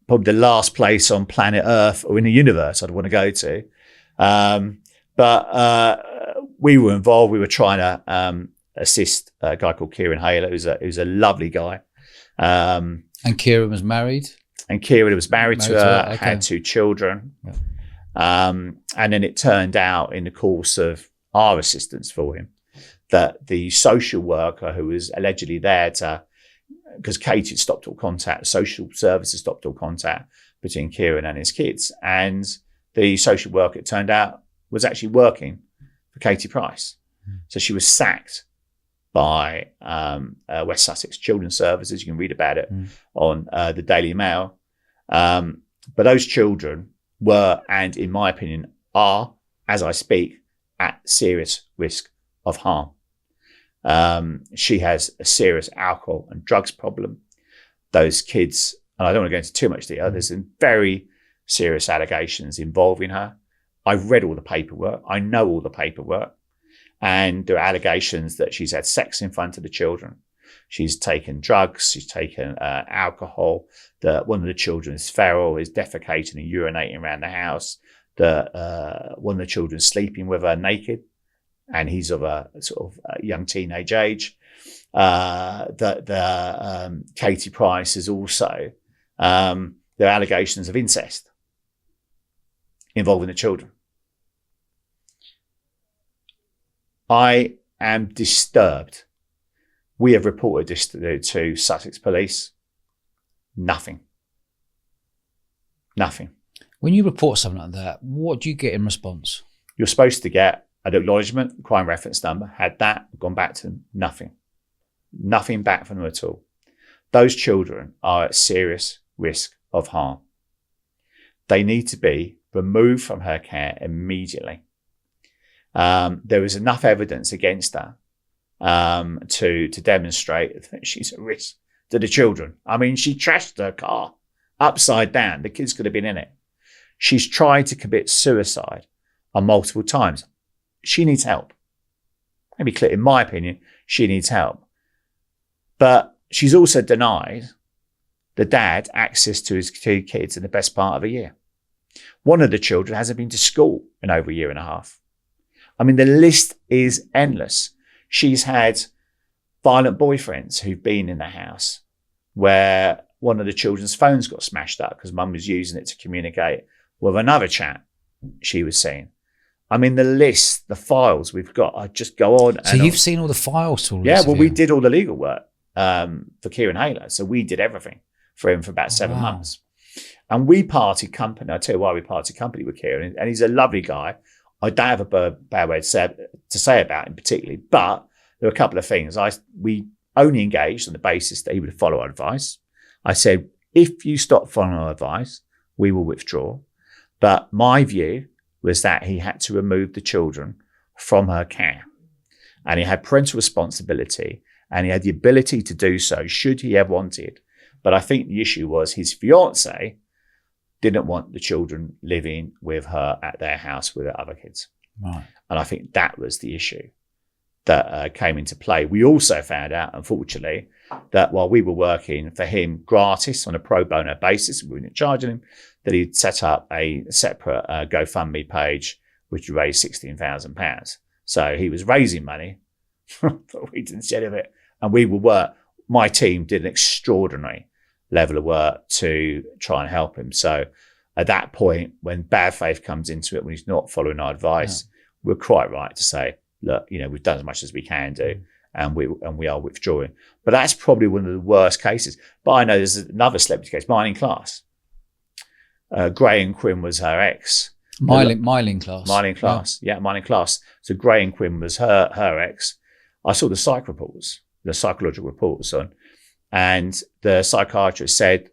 Speaker 2: Probably the last place on planet Earth or in the universe I'd want to go to. But we were involved. We were trying to assist a guy called Kieran Hayler, who's a lovely guy.
Speaker 1: And Kieran was married?
Speaker 2: And Kieran was married to her, okay. Had 2 children. Yeah. And then it turned out in the course of our assistance for him that the social worker who was allegedly there because Katie had stopped all contact, social services stopped all contact between Kieran and his kids. And the social worker, it turned out, was actually working for Katie Price. So she was sacked by West Sussex Children's Services. You can read about it on the Daily Mail. But those children were, and in my opinion, are, as I speak, at serious risk of harm. She has a serious alcohol and drugs problem. Those kids, and I don't want to go into too much detail, there's some very serious allegations involving her. I've read all the paperwork. I know all the paperwork. And there are allegations that she's had sex in front of the children. She's taken drugs. She's taken alcohol. That one of the children is feral, is defecating and urinating around the house. One of the children is sleeping with her naked, and he's of a sort of young teenage age. Katie Price is also, there are allegations of incest involving the children. I am disturbed. We have reported this to Sussex Police. Nothing.
Speaker 1: When you report something like that, what do you get in response?
Speaker 2: You're supposed to get an acknowledgement, crime reference number, had that, gone back to them, nothing. Nothing back from them at all. Those children are at serious risk of harm. They need to be removed from her care immediately. There was enough evidence against her to demonstrate that she's a risk to the children. I mean, she trashed her car upside down. The kids could have been in it. She's tried to commit suicide on multiple times. She needs help. Let me be clear, in my opinion, she needs help. But she's also denied the dad access to his 2 kids in the best part of a year. One of the children hasn't been to school in over a year and a half. I mean, the list is endless. She's had violent boyfriends who've been in the house where one of the children's phones got smashed up because mum was using it to communicate with another chat she was seeing. I mean, the list, the files we've got, I just go on.
Speaker 1: So you've seen all the files?
Speaker 2: Yeah, well, we did all the legal work for Kieran Haler. So we did everything for him for about 7 months. And we parted company. I'll tell you why we parted company with Kieran. And he's a lovely guy. I don't have a bad way to say about him particularly, but there were a couple of things. We only engaged on the basis that he would follow our advice. I said, if you stop following our advice, we will withdraw. But my view was that he had to remove the children from her care. And he had parental responsibility and he had the ability to do so should he have wanted. But I think the issue was his fiance didn't want the children living with her at their house with their other kids.
Speaker 1: Right.
Speaker 2: And I think that was the issue that came into play. We also found out, unfortunately, that while we were working for him gratis on a pro bono basis, we weren't charging him, that he'd set up a separate GoFundMe page, which raised £16,000. So he was raising money, but we didn't see any of it. And my team did an extraordinary level of work to try and help him. So at that point, when bad faith comes into it, when he's not following our advice, we're quite right to say, look, we've done as much as we can do, and we are withdrawing. But that's probably one of the worst cases. But I know there's another celebrity case, Mine in Class. Graham Quinn was her ex.
Speaker 1: Mine in Class.
Speaker 2: Mine in Class. Yeah, Mine in Class. So Graham Quinn was her ex. I saw the psychological reports on, and the psychiatrist said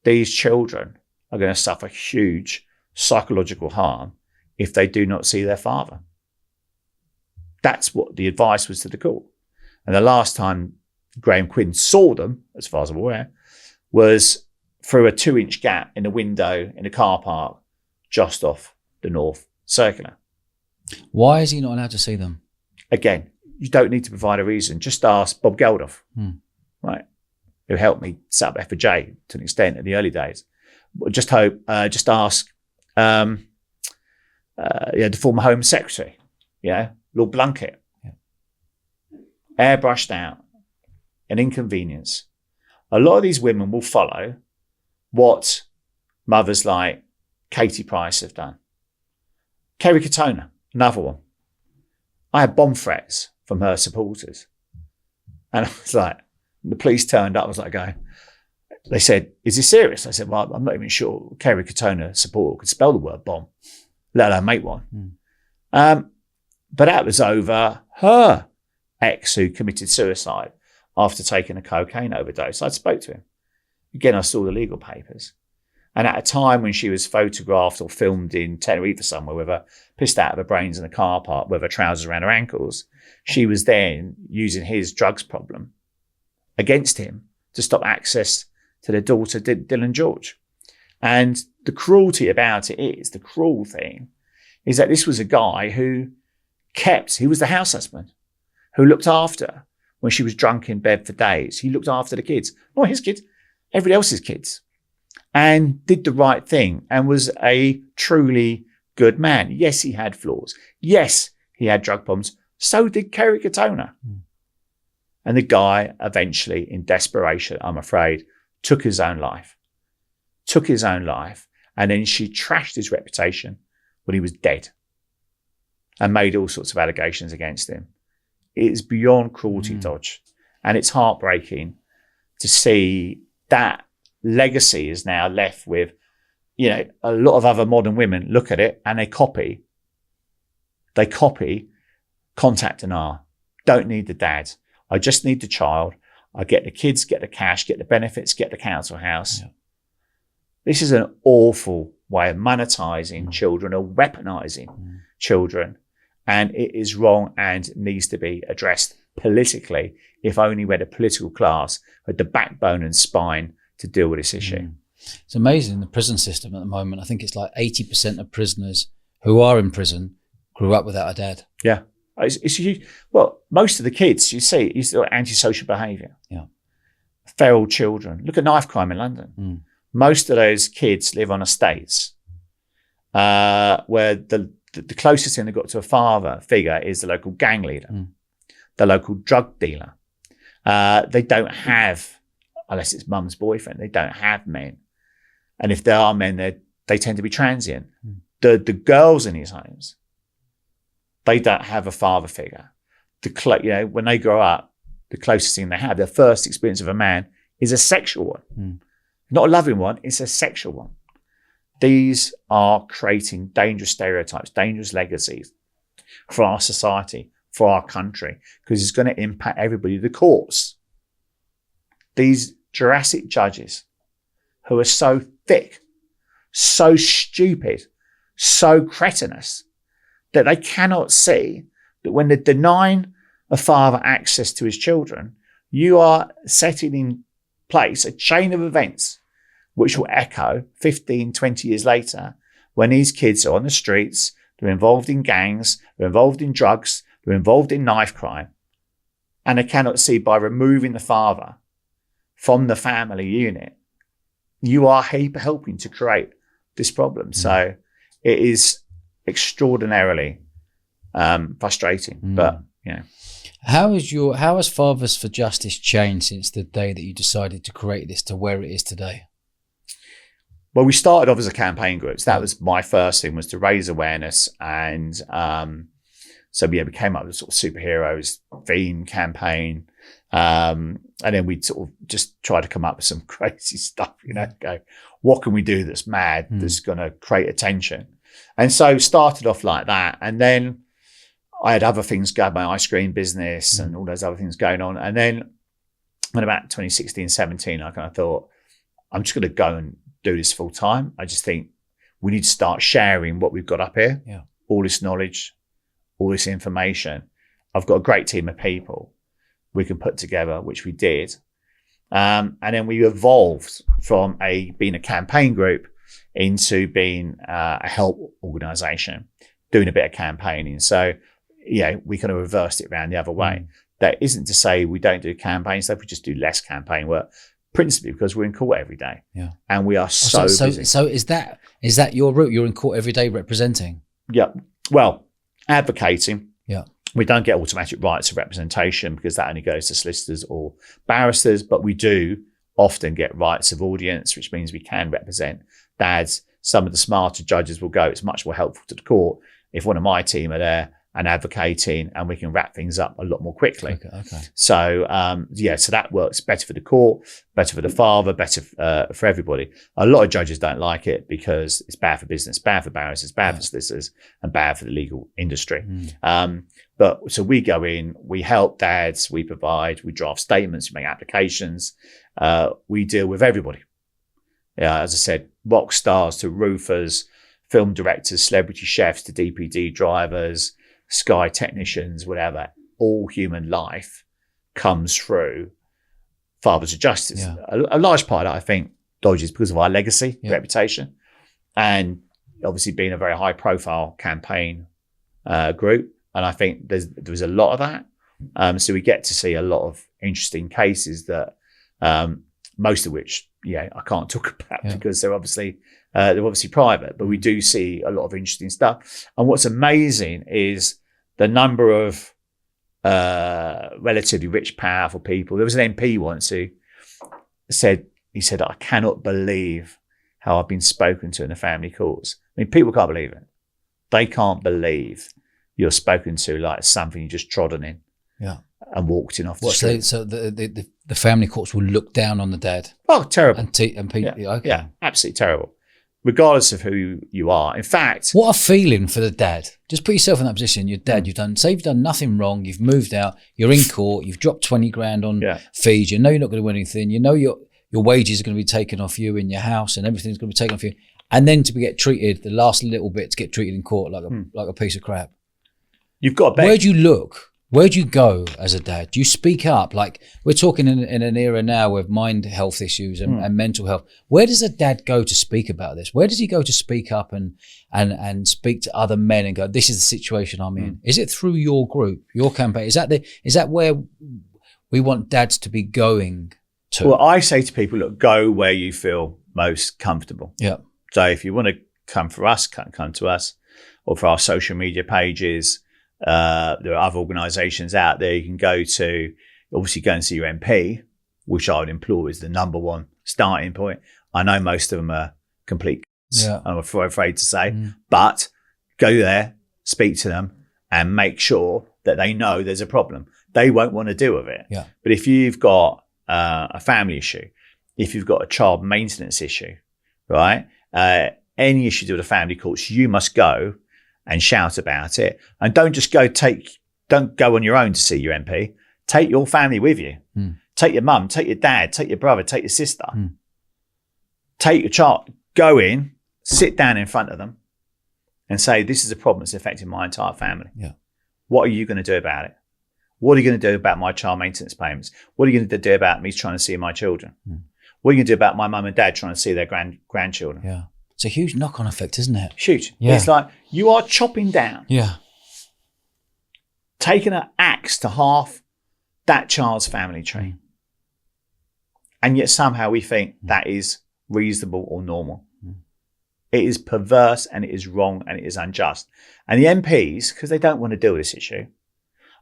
Speaker 2: these children are going to suffer huge psychological harm if they do not see their father. That's what the advice was to the court. And the last time Graham Quinn saw them, as far as I'm aware, was through a 2-inch gap in the window in a car park just off the North Circular.
Speaker 1: Why is he not allowed to see them?
Speaker 2: Again, you don't need to provide a reason. Just ask Bob Geldof, right, who helped me set up F4J to an extent in the early days. Just ask the former Home Secretary, Lord Blunkett. Airbrushed out, an inconvenience. A lot of these women will follow what mothers like Katie Price have done. Kerry Katona, another one. I had bomb threats from her supporters. And I was like, the police turned up, I was like they said, is this serious? I said, well, I'm not even sure Kerry Katona supporter could spell the word bomb, let alone make one. But that was over her ex who committed suicide after taking a cocaine overdose. I spoke to him. Again, I saw the legal papers. And at a time when she was photographed or filmed in Tenerife somewhere with her pissed out of her brains in a car park with her trousers around her ankles, she was then using his drugs problem against him to stop access to their daughter, Dylan George. And the cruelty about it is, the cruel thing is that this was a guy who he was the house husband, who looked after her when she was drunk in bed for days. He looked after the kids, not his kids, everybody else's kids, and did the right thing and was a truly good man. Yes, he had flaws. Yes, he had drug problems. So did Kerry Katona. And the guy eventually, in desperation, I'm afraid, took his own life. And then she trashed his reputation when he was dead and made all sorts of allegations against him. It is beyond cruelty, Dodge. And it's heartbreaking to see that legacy is now left with, a lot of other modern women look at it and they copy contact an R. Don't need the dad. I just need the child. I get the kids, get the cash, get the benefits, get the council house. Yeah. This is an awful way of monetizing children or weaponizing children. and it is wrong and needs to be addressed politically, if only we had a political class with the backbone and spine to deal with this issue.
Speaker 1: It's amazing, the prison system at the moment. I think it's like 80% of prisoners who are in prison grew up without a dad.
Speaker 2: Yeah. It's huge. Well, most of the kids you see is antisocial behaviour.
Speaker 1: Yeah.
Speaker 2: Feral children. Look at knife crime in London. Most of those kids live on estates where the closest thing they've got to a father figure is the local gang leader, the local drug dealer. They don't have, unless it's mum's boyfriend, they don't have men. And if there are men, they tend to be transient. The girls in these homes, they don't have a father figure. When they grow up, the closest thing they have, their first experience of a man is a sexual one. Not a loving one, it's a sexual one. These are creating dangerous stereotypes, dangerous legacies for our society, for our country, because it's going to impact everybody. The courts, these Jurassic judges who are so thick, so stupid, so cretinous, that they cannot see that when they're denying a father access to his children, you are setting in place a chain of events which will echo 15, 20 years later when these kids are on the streets, they're involved in gangs, they're involved in drugs, they're involved in knife crime, and they cannot see by removing the father from the family unit, you are helping to create this problem. So it is extraordinarily frustrating, but
Speaker 1: How has Fathers for Justice changed since the day that you decided to create this to where it is today?
Speaker 2: Well, we started off as a campaign group. So that was my first thing, was to raise awareness. And so we came up with a sort of superheroes theme campaign. And then we sort of just try to come up with some crazy stuff, go, what can we do that's mad, that's going to create attention? And so started off like that. And then I had other things going, my ice cream business and all those other things going on. And then when about 2016, 17, I kind of thought, I'm just going to go and do this full time. I just think we need to start sharing what we've got up here.
Speaker 1: Yeah.
Speaker 2: All this knowledge, all this information. I've got a great team of people we can put together, which we did. And then we evolved from being a campaign group into being a help organisation, doing a bit of campaigning. So, we kind of reversed it around the other way. That isn't to say we don't do campaign stuff, we just do less campaign work, principally because we're in court every day.
Speaker 1: Yeah.
Speaker 2: And we are so busy.
Speaker 1: So is that your route? You're in court every day representing?
Speaker 2: Yeah. Well, advocating.
Speaker 1: Yeah.
Speaker 2: We don't get automatic rights of representation because that only goes to solicitors or barristers, but we do often get rights of audience, which means we can represent dads. Some of the smarter judges will go, it's much more helpful to the court if one of my team are there and advocating, and we can wrap things up a lot more quickly.
Speaker 1: Okay.
Speaker 2: So, so that works better for the court, better for the father, better for everybody. A lot of judges don't like it because it's bad for business, bad for barristers, bad for solicitors, and bad for the legal industry. But so we go in, we help dads, we provide, we draft statements, we make applications, we deal with everybody. As I said, rock stars to roofers, film directors, celebrity chefs to DPD drivers, Sky technicians, whatever. All human life comes through Fathers of Justice.
Speaker 1: Yeah.
Speaker 2: A large part of that, I think, dodges because of our legacy, reputation, and obviously being a very high profile campaign group. And I think there's a lot of that. So we get to see a lot of interesting cases that most of which, I can't talk about because they're obviously private, but we do see a lot of interesting stuff. And what's amazing is the number of relatively rich, powerful people. There was an MP once who said, I cannot believe how I've been spoken to in the family courts. I mean, people can't believe it. They can't believe you're spoken to like something you just trodden in. Yeah. And walked in off the street.
Speaker 1: So the family courts will look down on the dad.
Speaker 2: Oh, terrible.
Speaker 1: And people.
Speaker 2: Yeah, absolutely terrible. Regardless of who you are. In fact,
Speaker 1: what a feeling for the dad. Just put yourself in that position. Your dad, you've done nothing wrong. You've moved out. You're in court. You've dropped 20 grand on fees. You know you're not going to win anything. You know your wages are going to be taken off you in your house, and everything's going to be taken off you. And then to get treated, the last little bit to get treated in court like a piece of crap.
Speaker 2: You've got to beg.
Speaker 1: Where do you look? Where do you go as a dad? Do you speak up? Like, we're talking in an era now with mind health issues and mental health. Where does a dad go to speak about this? Where does he go to speak up and speak to other men and go, this is the situation I'm in? Is it through your group, your campaign? Is that where we want dads to be going to?
Speaker 2: Well, I say to people, look, go where you feel most comfortable.
Speaker 1: Yeah.
Speaker 2: So if you want to come for us, come to us, or for our social media pages. There are other organisations out there you can go to. Obviously, go and see your MP, which I would implore is the number one starting point. I know most of them are complete, I'm afraid to say, but go there, speak to them, and make sure that they know there's a problem. They won't want to deal with it.
Speaker 1: Yeah.
Speaker 2: But if you've got a family issue, if you've got a child maintenance issue, right, any issue to do with the family courts, you must go and shout about it. And don't just don't go on your own to see your MP. Take your family with you. Take your mum, take your dad, take your brother, take your sister. Take your child, go in, sit down in front of them and say, this is a problem that's affecting my entire family.
Speaker 1: Yeah.
Speaker 2: What are you going to do about it? What are you going to do about my child maintenance payments? What are you going to do about me trying to see my children? What are you going to do about my mum and dad trying to see their grandchildren?
Speaker 1: Yeah. It's a huge knock-on effect, isn't it?
Speaker 2: Huge.
Speaker 1: Yeah.
Speaker 2: It's like you are chopping down, taking an axe to half that child's family tree. And yet somehow we think that is reasonable or normal. It is perverse and it is wrong and it is unjust. And the MPs, because they don't want to deal with this issue.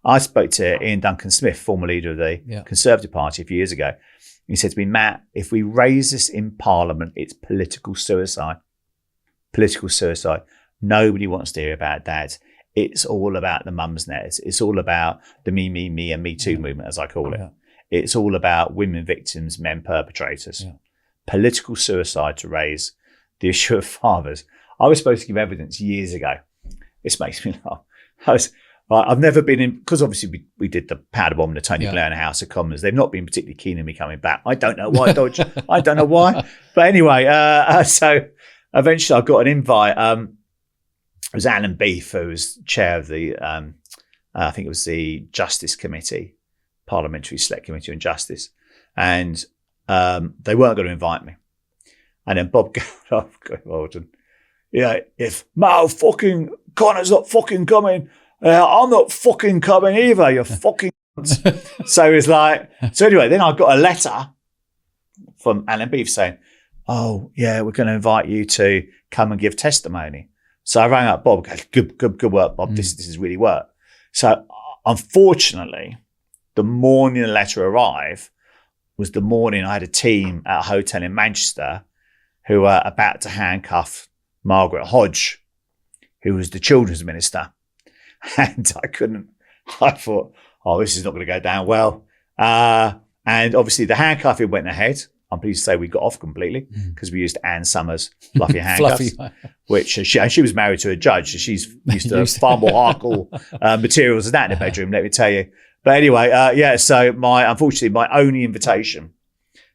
Speaker 2: I spoke to Ian Duncan Smith, former leader of the Conservative Party a few years ago. He said to me, Matt, if we raise this in Parliament, it's political suicide. Political suicide. Nobody wants to hear about dads. It's all about the mums nets. It's all about the me, and me too movement, as I call it. It's all about women victims, men perpetrators. Political suicide to raise the issue of fathers. I was supposed to give evidence years ago. This makes me laugh. I've never been in, because obviously we did the powder bomb in the Tony Blair in the House of Commons. They've not been particularly keen on me coming back. I don't know why, Dodge. I don't know why. But anyway, so eventually I got an invite. It was Alan Beef, who was chair of the, I think it was the Justice Committee, Parliamentary Select Committee on Justice. And they weren't going to invite me. And then Bob got and if Mal fucking Connor's not fucking coming, I'm not fucking coming either, you fucking So it's like, so anyway, then I got a letter from Alan Beef saying, oh yeah, we're going to invite you to come and give testimony. So I rang up Bob, good work, Bob, this has really worked. So unfortunately, the morning the letter arrived was the morning I had a team at a hotel in Manchester who were about to handcuff Margaret Hodge, who was the children's minister. And I thought, oh, this is not going to go down well. And obviously the handcuffing went ahead. I'm pleased to say we got off completely because we used Anne Summers' fluffy handcuffs, which she was married to a judge. So she's used to far more hardcore materials than that in the bedroom, let me tell you. But anyway, so unfortunately, my only invitation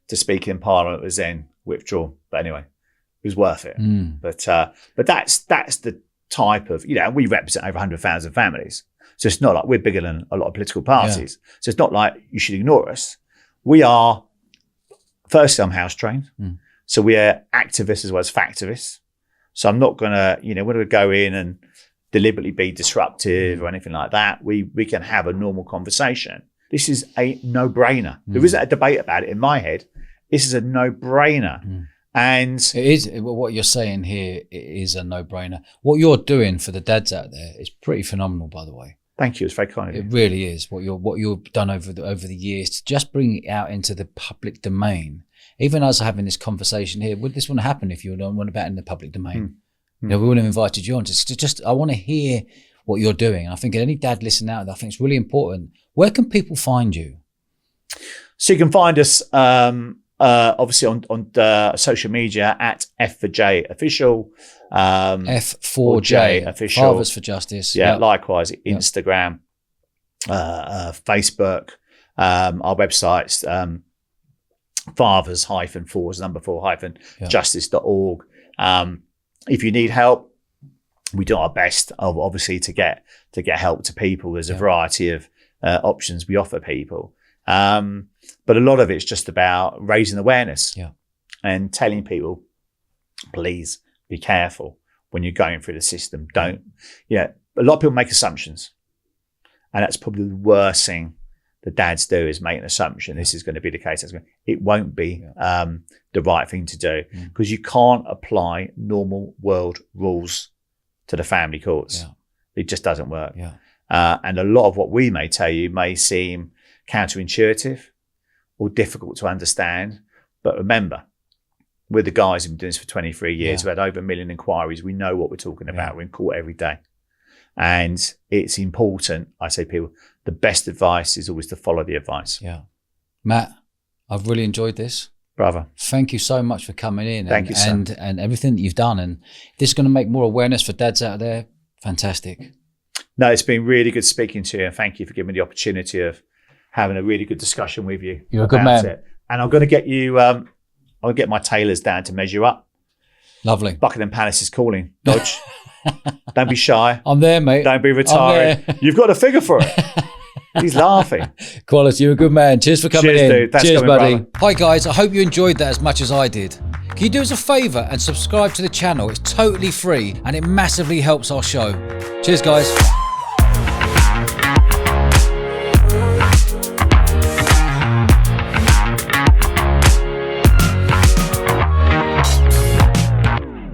Speaker 2: to speak in Parliament was then withdrawn. But anyway, it was worth it. But that's the type of, and we represent over 100,000 families. So it's not like we're bigger than a lot of political parties. So it's not like you should ignore us. We are, firstly, I'm house trained. So we are activists as well as factivists. So I'm not going to, we're going to go in and deliberately be disruptive or anything like that. We can have a normal conversation. This is a no-brainer. There isn't a debate about it in my head. This is a no-brainer. And
Speaker 1: it is, what you're saying here is a no-brainer. What you're doing for the dads out there is pretty phenomenal, by the way.
Speaker 2: Thank you. It's very kind of you.
Speaker 1: It really is. What you've done over the years to just bring it out into the public domain. Even us having this conversation here, would this want to happen if you don't want about in the public domain? We wouldn't have invited you on. Just I want to hear what you're doing. And I think any dad listening out there, I think it's really important. Where can people find you?
Speaker 2: So you can find us obviously on social media at F4J Official.
Speaker 1: F4J
Speaker 2: Official.
Speaker 1: Fathers for Justice.
Speaker 2: Yeah, likewise. Instagram, Facebook, our websites, fathers-4 justice.org. If you need help, we do our best, obviously, to get help to people. There's a variety of options we offer people, but a lot of it's just about raising awareness and telling people, please be careful when you're going through the system. Don't, a lot of people make assumptions, and that's probably the worst thing the dads do, is make an assumption this is going to be the case. It won't be the right thing to do, because you can't apply normal world rules to the family courts. It just doesn't work. And a lot of what we may tell you may seem counterintuitive or difficult to understand, but remember, we're the guys who've been doing this for 23 years. We've had over 1 million inquiries. We know what we're talking about. We're in court every day. And it's important, I say to people, the best advice is always to follow the advice.
Speaker 1: Matt, I've really enjoyed this.
Speaker 2: Brother.
Speaker 1: Thank you so much for coming in.
Speaker 2: Thank you, sir.
Speaker 1: And everything that you've done. And if this is going to make more awareness for dads out there, fantastic. No,
Speaker 2: it's been really good speaking to you. And thank you for giving me the opportunity of having a really good discussion with you.
Speaker 1: You're a good man.
Speaker 2: And I'm going to get you, I'll get my tailors down to measure up.
Speaker 1: Lovely.
Speaker 2: Buckingham Palace is calling. Dodge. Don't be shy.
Speaker 1: I'm there, mate.
Speaker 2: Don't be retired. You've got a figure for it. He's laughing.
Speaker 1: Quality, you're a good man. Cheers for coming in.
Speaker 2: Dude.
Speaker 1: Cheers,
Speaker 2: coming,
Speaker 1: buddy.
Speaker 2: brother.
Speaker 1: Hi, guys. I hope you enjoyed that as much as I did. Can you do us a favour and subscribe to the channel? It's totally free and it massively helps our show. Cheers, guys.